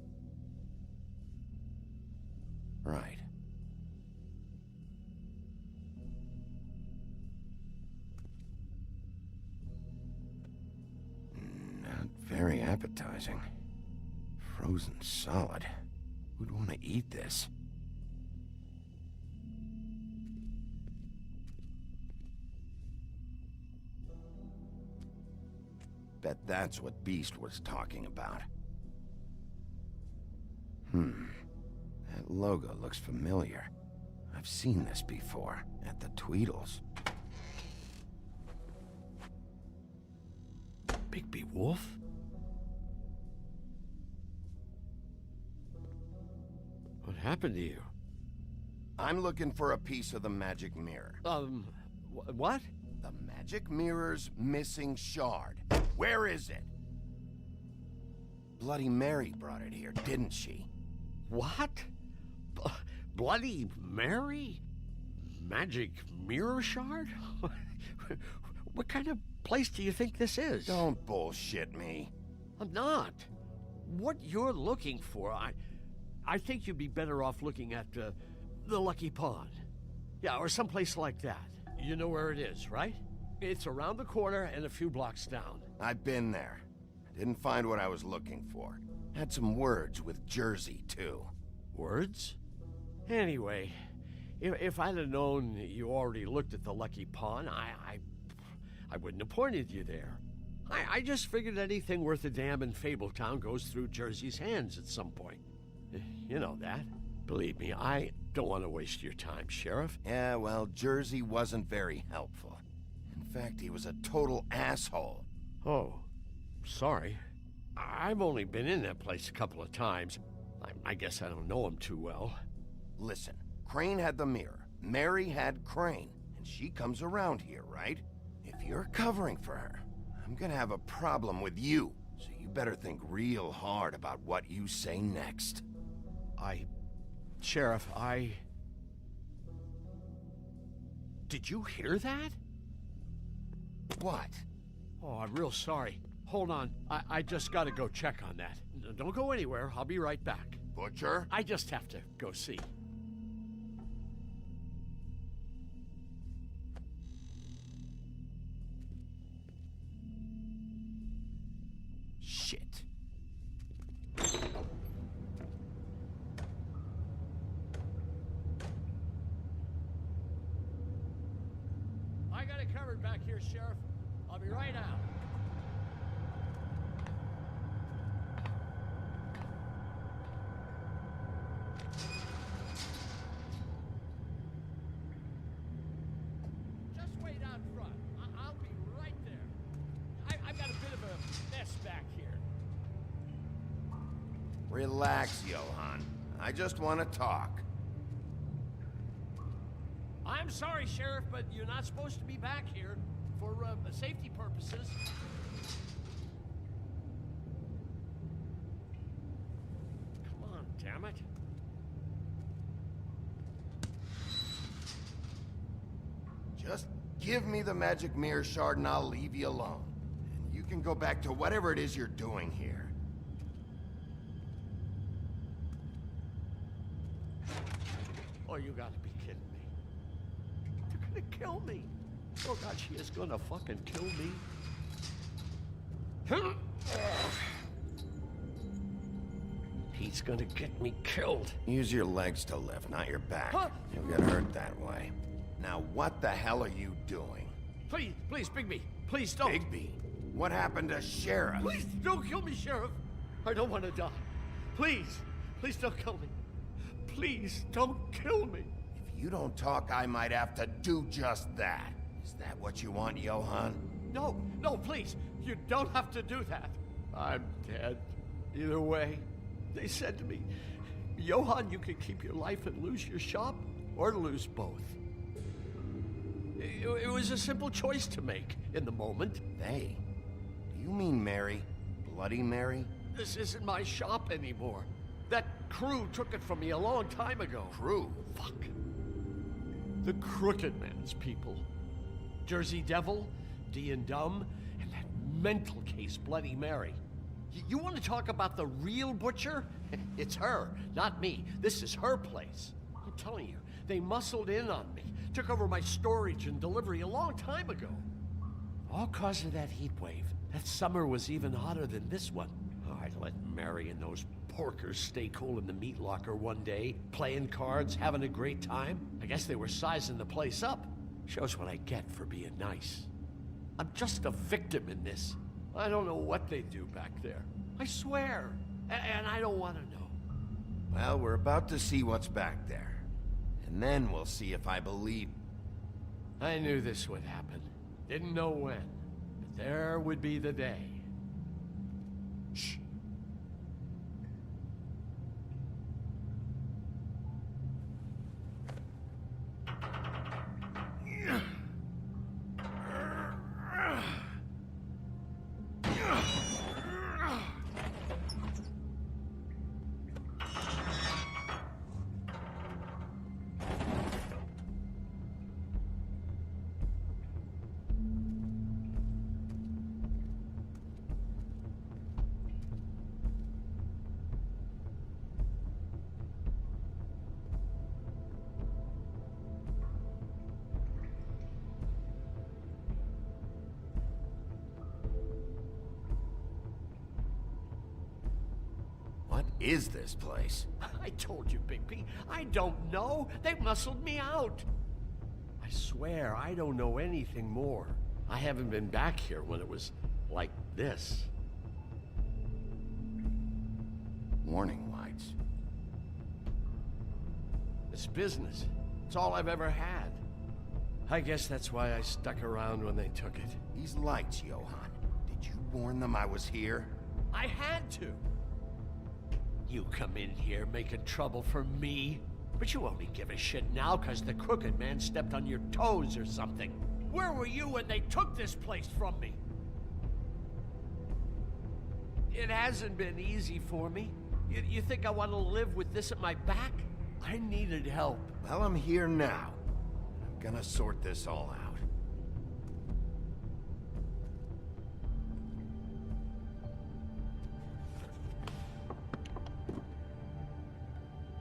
Right. Not very appetizing. Frozen solid. Who'd want to eat this? Bet that's what Beast was talking about. That logo looks familiar. I've seen this before, at the Tweedles. Bigby Wolf? What happened to you? I'm looking for a piece of the magic mirror. What? The magic mirror's missing shard. Where is it? Bloody Mary brought it here, didn't she? What? Bloody Mary? Magic mirror shard? What kind of place do you think this is? Don't bullshit me. I'm not. What you're looking for, I think you'd be better off looking at the Lucky Pond. Yeah, or someplace like that. You know where it is, right? It's around the corner and a few blocks down. I've been there. Didn't find what I was looking for. Had some words with Jersey, too. Words? Anyway, if I'd have known you already looked at the Lucky Pond, I wouldn't have pointed you there. I just figured anything worth a damn in Fabletown goes through Jersey's hands at some point. You know that. Believe me, I don't want to waste your time, Sheriff. Yeah, well, Jersey wasn't very helpful. In fact, he was a total asshole. Oh, sorry. I've only been in that place a couple of times. I guess I don't know him too well. Listen, Crane had the mirror. Mary had Crane. And she comes around here, right? If you're covering for her, I'm gonna have a problem with you. So you better think real hard about what you say next. Sheriff, Did you hear that? What? Oh, I'm real sorry. Hold on. I just gotta go check on that. Don't go anywhere. I'll be right back. Butcher? I just have to go see. Shit. I got it covered back here, Sheriff. I'll be right out. Just wait out front. I'll be right there. I've got a bit of a mess back here. Relax, Johan. I just want to talk. I'm sorry, Sheriff, but you're not supposed to be back here for safety purposes. Come on, damn it. Just give me the magic mirror shard and I'll leave you alone. And you can go back to whatever it is you're doing here. Oh, you gotta be kidding me. They're gonna kill me. Oh God, she is gonna fucking kill me. He's gonna get me killed. Use your legs to lift, not your back. Huh? You'll get hurt that way. Now, what the hell are you doing? Please, Bigby, please don't. Bigby? What happened to Sheriff? Please don't kill me, Sheriff. I don't want to die. Please don't kill me. Please don't kill me. If you don't talk, I might have to do just that. Is that what you want, Johann? No, please. You don't have to do that. I'm dead. Either way. They said to me, Johann, you could keep your life and lose your shop, or lose both. It was a simple choice to make in the moment. They? Do you mean Mary? Bloody Mary? This isn't my shop anymore. That crew took it from me a long time ago. Crew? Fuck. The Crooked Man's people. Jersey Devil, D and Dumb, and that mental case Bloody Mary. You want to talk about the real butcher? It's her, not me. This is her place. I'm telling you, they muscled in on me. Took over my storage and delivery a long time ago. All cause of that heat wave. That summer was even hotter than this one. Oh, I let Mary and those porkers stay cool in the meat locker one day, playing cards, having a great time. I guess they were sizing the place up. Shows what I get for being nice. I'm just a victim in this. I don't know what they do back there. I swear. And I don't want to know. Well, we're about to see what's back there. And then we'll see if I believe. I knew this would happen. Didn't know when. But there would be the day. Shh. What is this place? I told you, Bigby. I don't know. They muscled me out. I swear, I don't know anything more. I haven't been back here when it was like this. Warning lights. It's business. It's all I've ever had. I guess that's why I stuck around when they took it. These lights, Johann. Did you warn them I was here? I had to. You come in here making trouble for me, but you only give a shit now because the Crooked Man stepped on your toes or something. Where were you when they took this place from me? It hasn't been easy for me. You think I want to live with this at my back? I needed help. Well, I'm here now. I'm gonna sort this all out.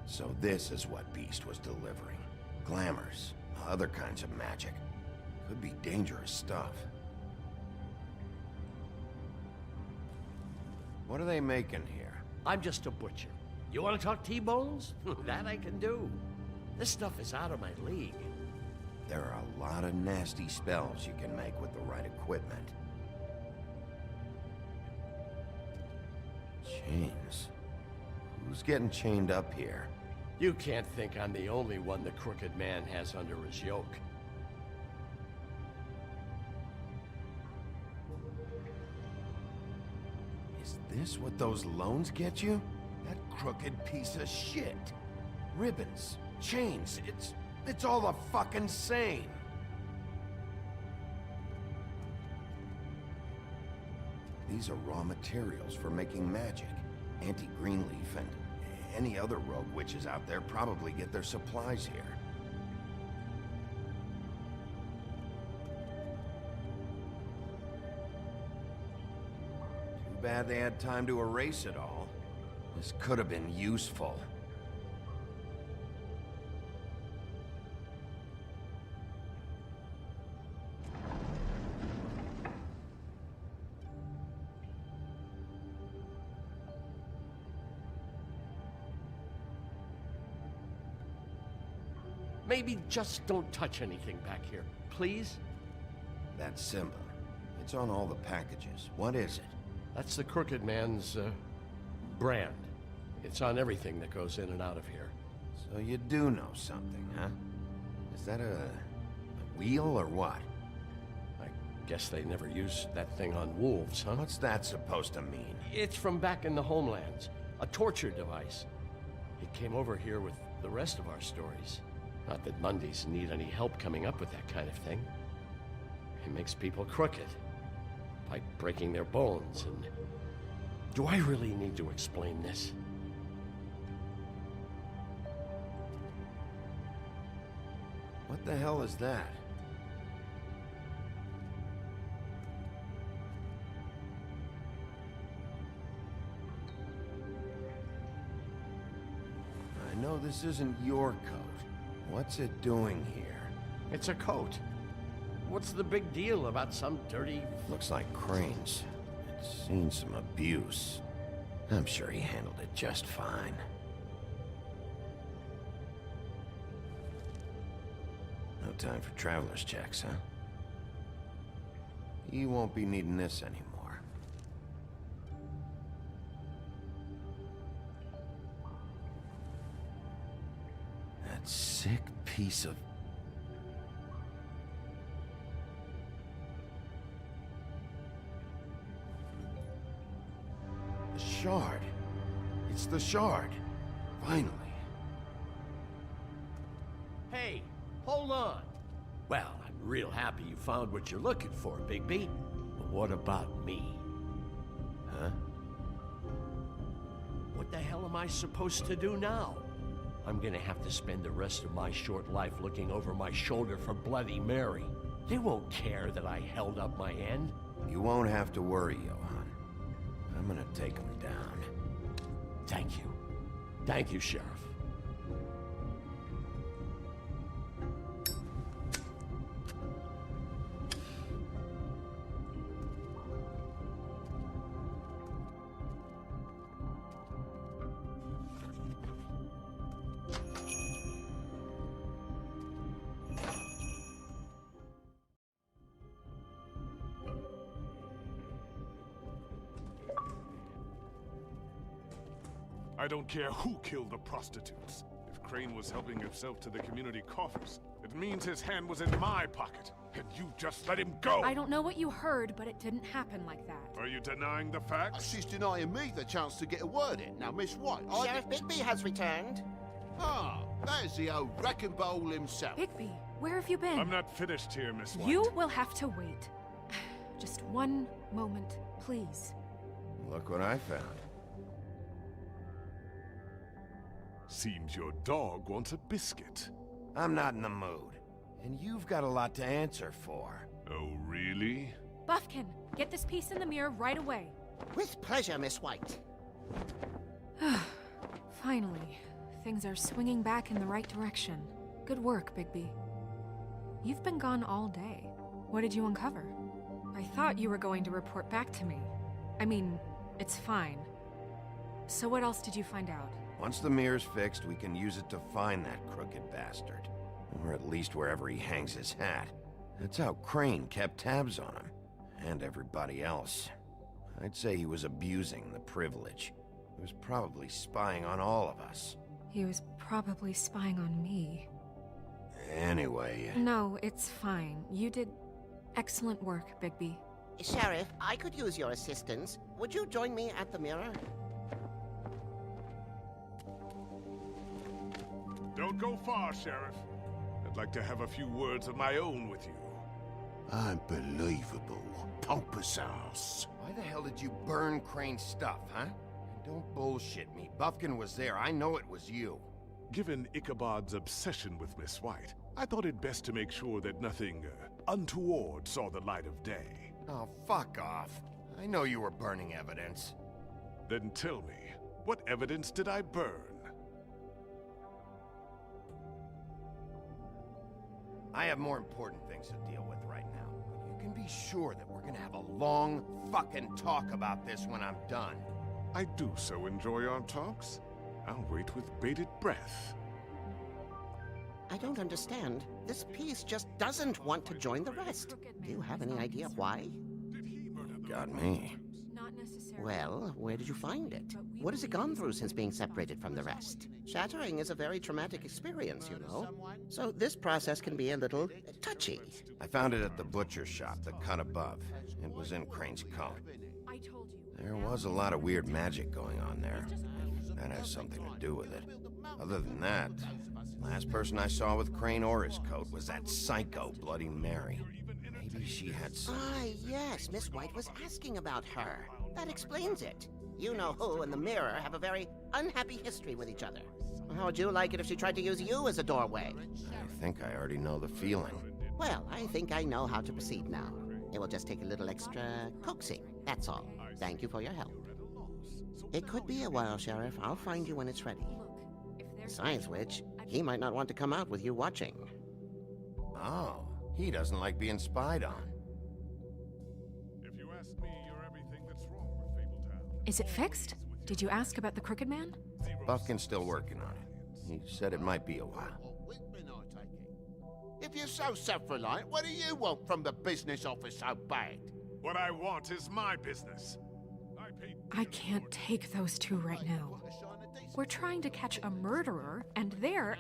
So this is what Beast was delivering. Glamours, other kinds of magic. Could be dangerous stuff. What are they making here? I'm just a butcher. You want to talk T-bones? That I can do. This stuff is out of my league. There are a lot of nasty spells you can make with the right equipment. Chains. Who's getting chained up here? You can't think I'm the only one the Crooked Man has under his yoke. Is this what those loans get you? That crooked piece of shit. Ribbons, chains, it's all the fucking same. These are raw materials for making magic. Auntie Greenleaf and any other rogue witches out there probably get their supplies here. Too bad they had time to erase it all. This could have been useful. Maybe just don't touch anything back here, please? That symbol. It's on all the packages. What is it? That's the Crooked Man's, brand. It's on everything that goes in and out of here. So you do know something, huh? Is that a wheel or what? I guess they never used that thing on wolves, huh? What's that supposed to mean? It's from back in the homelands. A torture device. It came over here with the rest of our stories. Not that Mundies need any help coming up with that kind of thing. It makes people crooked. By breaking their bones and... Do I really need to explain this? What the hell is that? I know this isn't your coat. What's it doing here? It's a coat. What's the big deal about some dirty... Looks like Crane's. It's seen some abuse. I'm sure he handled it just fine. No time for traveler's checks, huh? You won't be needing this anymore. That sick piece of... The shard. It's the shard. Finally. Hey, hold on. Well, I'm real happy you found what you're looking for, Bigby. But what about me? Huh? What the hell am I supposed to do now? I'm gonna have to spend the rest of my short life looking over my shoulder for Bloody Mary. They won't care that I held up my end. You won't have to worry, Johann. I'm gonna take him down. Thank you. Thank you, Sheriff. I don't care who killed the prostitutes. If Crane was helping himself to the community coffers, it means his hand was in my pocket, and you just let him go! I don't know what you heard, but it didn't happen like that. Are you denying the facts? She's denying me the chance to get a word in. Now, Miss White, Sheriff Bigby has returned. Ah, there's the old wrecking ball himself. Bigby, where have you been? I'm not finished here, Miss White. You will have to wait. Just one moment, please. Look what I found. Seems your dog wants a biscuit. I'm not in the mood. And you've got a lot to answer for. Oh, really? Buffkin, get this piece in the mirror right away. With pleasure, Miss White. Finally, things are swinging back in the right direction. Good work, Bigby. You've been gone all day. What did you uncover? I thought you were going to report back to me. I mean, it's fine. So what else did you find out? Once the mirror's fixed, we can use it to find that crooked bastard. Or at least wherever he hangs his hat. That's how Crane kept tabs on him. And everybody else. I'd say he was abusing the privilege. He was probably spying on all of us. He was probably spying on me. Anyway... No, it's fine. You did excellent work, Bigby. Sheriff, I could use your assistance. Would you join me at the mirror? Don't go far, Sheriff. I'd like to have a few words of my own with you. Unbelievable. Pompous ass. Why the hell did you burn Crane's stuff, huh? And don't bullshit me. Buffkin was there. I know it was you. Given Ichabod's obsession with Miss White, I thought it best to make sure that nothing untoward saw the light of day. Oh, fuck off. I know you were burning evidence. Then tell me, what evidence did I burn? I have more important things to deal with right now. But you can be sure that we're gonna have a long fucking talk about this when I'm done. I do so enjoy our talks. I'll wait with bated breath. I don't understand. This piece just doesn't want to join the rest. Do you have any idea why? Got me. Well, where did you find it? What has it gone through since being separated from the rest? Shattering is a very traumatic experience, you know. So this process can be a little touchy. I found it at the butcher shop, the cut above. It was in Crane's coat. There was a lot of weird magic going on there. That has something to do with it. Other than that, last person I saw with Crane or his coat was that psycho Bloody Mary. Maybe she had some... Ah, yes, Miss White was asking about her. That explains it. You know who and the mirror have a very unhappy history with each other. How would you like it if she tried to use you as a doorway? I think I already know the feeling. Well, I think I know how to proceed now. It will just take a little extra coaxing, that's all. Thank you for your help. It could be a while, Sheriff. I'll find you when it's ready. Besides which, he might not want to come out with you watching. Oh, he doesn't like being spied on. If you ask me, you're everything that's wrong with Fabletown. Is it fixed? Did you ask about the Crooked Man? Buffkin's still working on it. He said it might be a while. If you're so self-reliant, what do you want from the business office so bad? What I want is my business. I can't take those two right now. We're trying to catch a murderer, and they're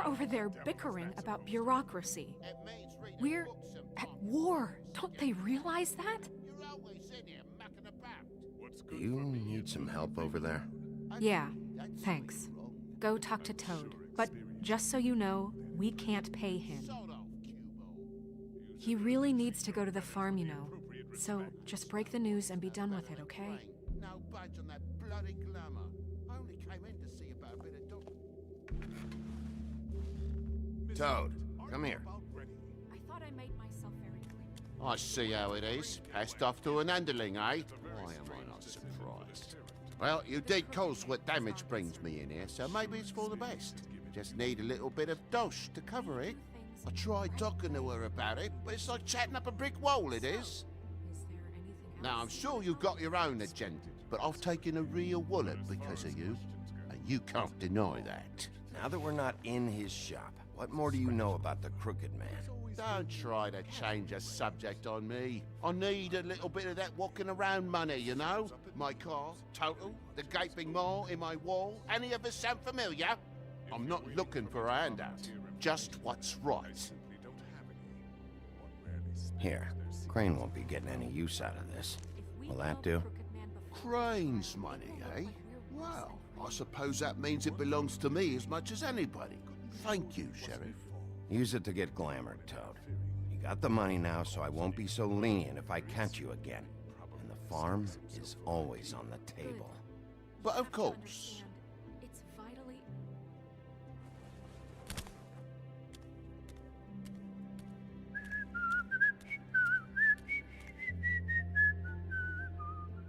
over there bickering about bureaucracy. We're at war. Don't they realize that? Do you need some help over there? Yeah, thanks. Go talk to Toad. But just so you know, we can't pay him. He really needs to go to the farm, you know. So just break the news and be done with it, okay? No budge on that bloody glamour. I only came in to see about a bit of Toad, come here. I thought I made myself very clear. I see how it is. Passed off to an underling, eh? Why am I not surprised? Well, you did cause what damage brings me in here, so maybe it's for the best. Just need a little bit of dosh to cover it. I tried talking to her about it, but it's like chatting up a brick wall, it is. Now, I'm sure you've got your own agenda, but I've taken a real wallet because of you, and you can't deny that. Now that we're not in his shop, what more do you know about the Crooked Man? Don't try to change a subject on me. I need a little bit of that walking around money, you know? My car, total, the gaping maw in my wall. Any of us sound familiar? I'm not looking for a handout, just what's right. Here, Crane won't be getting any use out of this. Will that do? Crane's money, eh? Well, I suppose that means it belongs to me as much as anybody. Thank you, Sheriff. Use it to get glamored, Toad. You got the money now, so I won't be so lenient if I catch you again. And the farm is always on the table. But of course. It's vitally...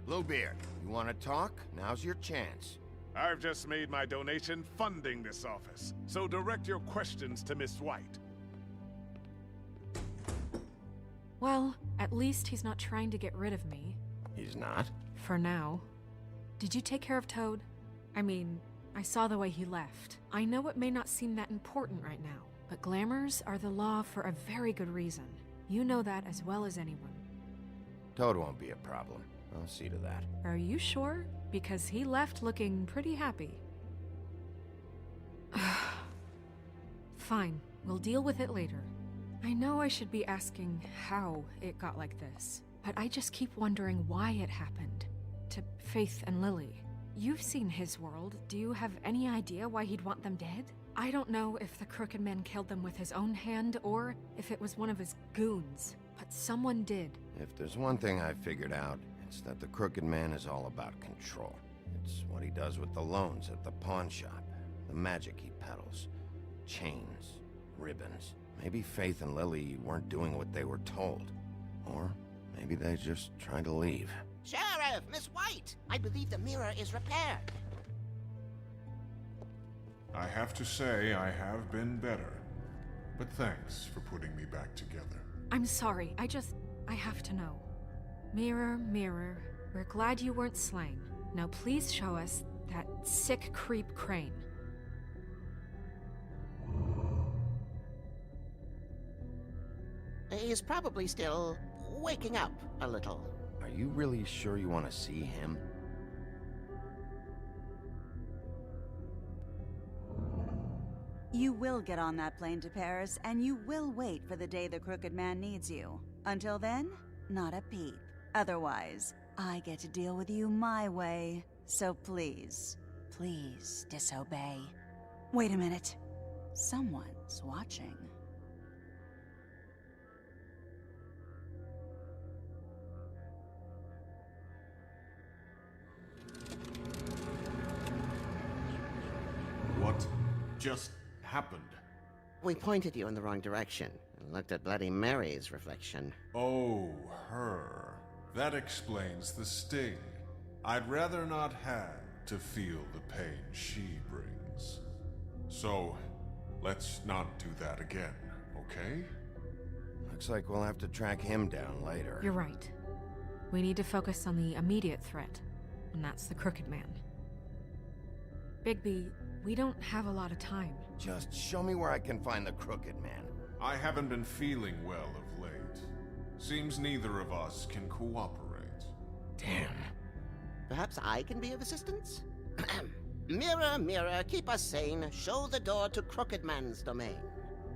Bluebeard, you want to talk? Now's your chance. I've just made my donation funding this office, so direct your questions to Miss White. Well, at least he's not trying to get rid of me. He's not? For now. Did you take care of Toad? I mean, I saw the way he left. I know it may not seem that important right now, but glamours are the law for a very good reason. You know that as well as anyone. Toad won't be a problem. I'll see to that. Are you sure? Because he left looking pretty happy. Fine, we'll deal with it later. I know I should be asking how it got like this, but I just keep wondering why it happened. To Faith and Lily. You've seen his world. Do you have any idea why he'd want them dead? I don't know if the Crooked Man killed them with his own hand or if it was one of his goons, but someone did. If there's one thing I figured out, it's that the Crooked Man is all about control. It's what he does with the loans at the pawn shop, the magic he peddles, chains, ribbons. Maybe Faith and Lily weren't doing what they were told. Or maybe they just tried to leave. Sheriff, Miss White! I believe the mirror is repaired. I have to say I have been better, but thanks for putting me back together. I'm sorry, I have to know. Mirror, mirror, we're glad you weren't slain. Now please show us that sick creep Crane. He's probably still waking up a little. Are you really sure you want to see him? You will get on that plane to Paris, and you will wait for the day the Crooked Man needs you. Until then, not a peep. Otherwise, I get to deal with you my way. So please, please disobey. Wait a minute. Someone's watching. What just happened? We pointed you in the wrong direction and looked at Bloody Mary's reflection. Oh, her. That explains the sting. I'd rather not have to feel the pain she brings. So, let's not do that again, okay? Looks like we'll have to track him down later. You're right. We need to focus on the immediate threat, and that's the Crooked Man. Bigby, we don't have a lot of time. Just show me where I can find the Crooked Man. I haven't been feeling well of late. Seems neither of us can cooperate. Damn. Perhaps I can be of assistance? Mirror, mirror, keep us sane. Show the door to Crooked Man's domain.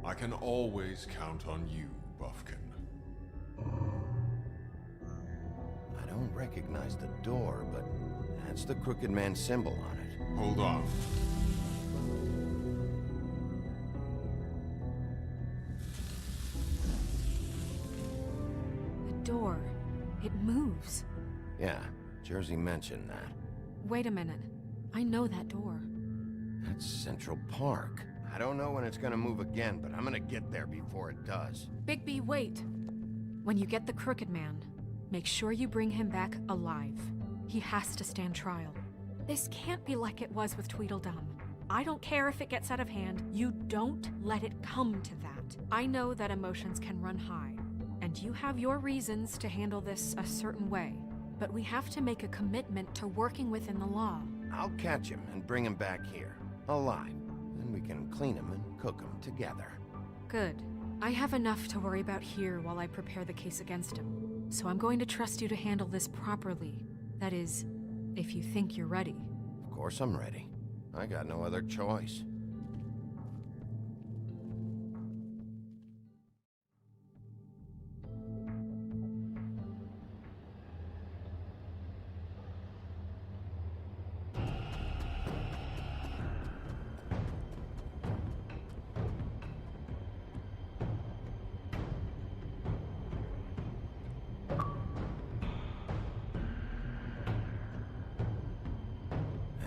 I can always count on you, Buffkin. I don't recognize the door, but that's the Crooked Man symbol on it. Hold on. The door. It moves. Yeah, Jersey mentioned that. Wait a minute. I know that door. That's Central Park. I don't know when it's gonna move again, but I'm gonna get there before it does. Bigby, wait. When you get the Crooked Man, make sure you bring him back alive. He has to stand trial. This can't be like it was with Tweedledum. I don't care if it gets out of hand. You don't let it come to that. I know that emotions can run high, and you have your reasons to handle this a certain way. But we have to make a commitment to working within the law. I'll catch him and bring him back here, alive. Then we can clean him and cook him together. Good. I have enough to worry about here while I prepare the case against him. So I'm going to trust you to handle this properly. That is, if you think you're ready. Of course I'm ready. I got no other choice.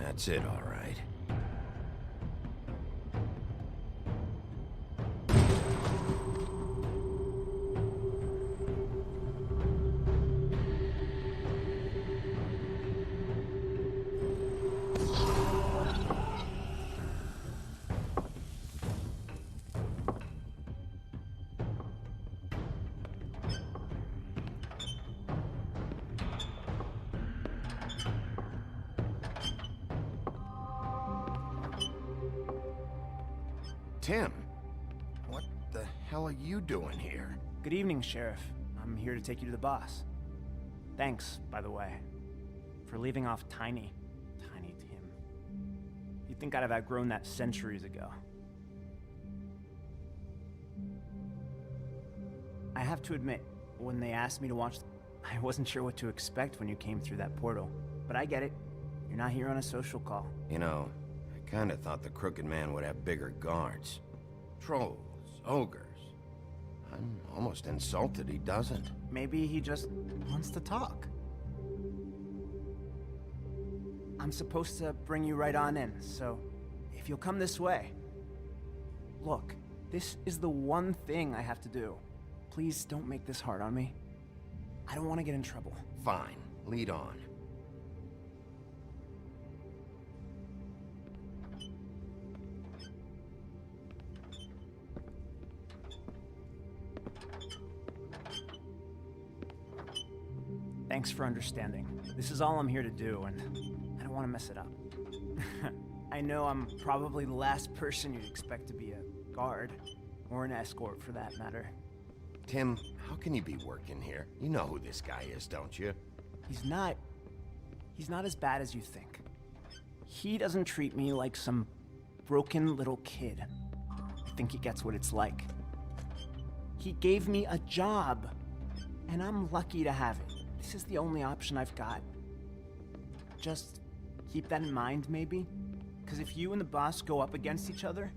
That's it, all right. Tim, what the hell are you doing here? Good evening, Sheriff. I'm here to take you to the boss. Thanks, by the way, for leaving off Tiny Tim. You'd think I'd have outgrown that centuries ago. I have to admit, when they asked me to watch, I wasn't sure what to expect when you came through that portal. But I get it. You're not here on a social call. You know, I kinda thought the Crooked Man would have bigger guards. Trolls, ogres. I'm almost insulted he doesn't. Maybe he just wants to talk. I'm supposed to bring you right on in, so if you'll come this way. Look, this is the one thing I have to do. Please don't make this hard on me. I don't want to get in trouble. Fine, lead on. Thanks for understanding. This is all I'm here to do, and I don't want to mess it up. I know I'm probably the last person you'd expect to be a guard, or an escort for that matter. Tim, how can you be working here? You know who this guy is, don't you? He's not as bad as you think. He doesn't treat me like some broken little kid. I think he gets what it's like. He gave me a job, and I'm lucky to have it. This is the only option I've got. Just keep that in mind, maybe? Because if you and the boss go up against each other,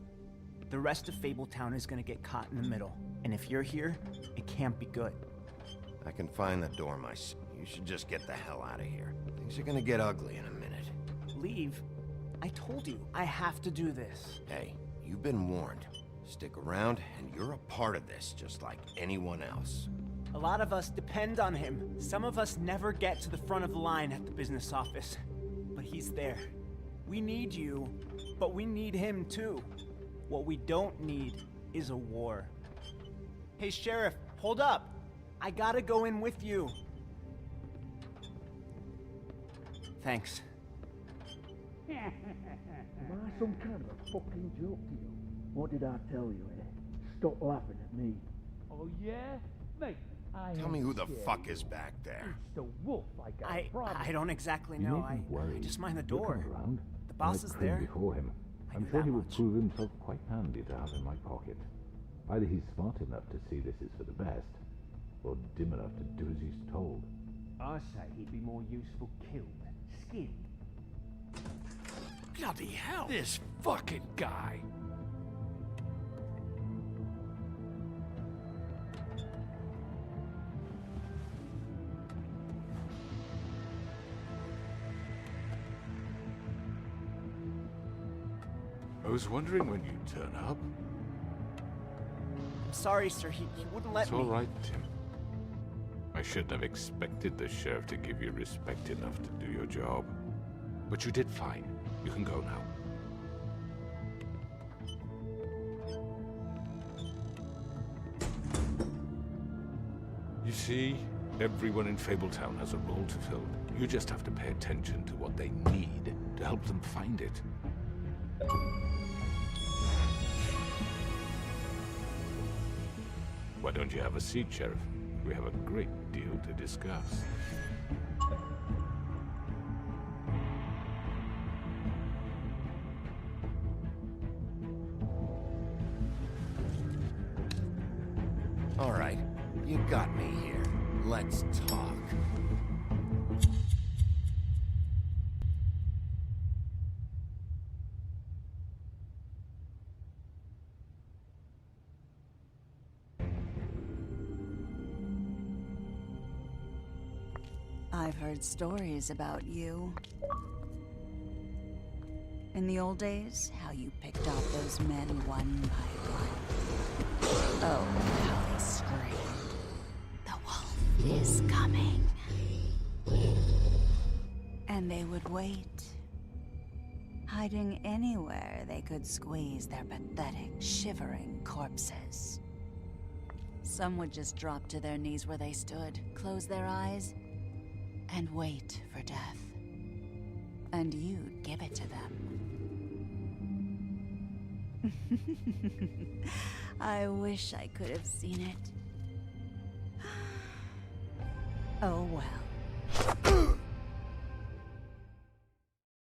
the rest of Fabletown is gonna get caught in the middle. And if you're here, it can't be good. I can find the door myself. You should just get the hell out of here. Things are gonna get ugly in a minute. Leave? I told you, I have to do this. Hey, you've been warned. Stick around, and you're a part of this, just like anyone else. A lot of us depend on him. Some of us never get to the front of the line at the business office. But he's there. We need you, but we need him too. What we don't need is a war. Hey, Sheriff, hold up. I gotta go in with you. Thanks. Am I some kind of a fucking joke to you? What did I tell you, eh? Stop laughing at me. Oh, yeah? Mate, Tell me who the fuck is back there. It's the wolf, I don't exactly You know. needn't worry. I just mind the He'll door. come around. The boss I is trained there. before him. I'm sure he will prove himself quite handy to have in my pocket. Either he's smart enough to see this is for the best, or dim enough to do as he's told. I say he'd be more useful killed. Skinned. Bloody hell! This fucking guy! I was wondering when you'd turn up. I'm sorry, sir. He wouldn't let It's me. all right, Tim. I shouldn't have expected the sheriff to give you respect enough to do your job. But you did fine. You can go now. You see, everyone in Fabletown has a role to fill. You just have to pay attention to what they need to help them find it. Why don't you have a seat, Sheriff? We have a great deal to discuss. All right, you got me here. Let's talk. I've heard stories about you. In the old days, how you picked off those men one by one. Oh, how they screamed. The wolf is coming. And they would wait, hiding anywhere they could squeeze their pathetic, shivering corpses. Some would just drop to their knees where they stood, close their eyes, and wait for death. And you'd give it to them. I wish I could have seen it. Oh well.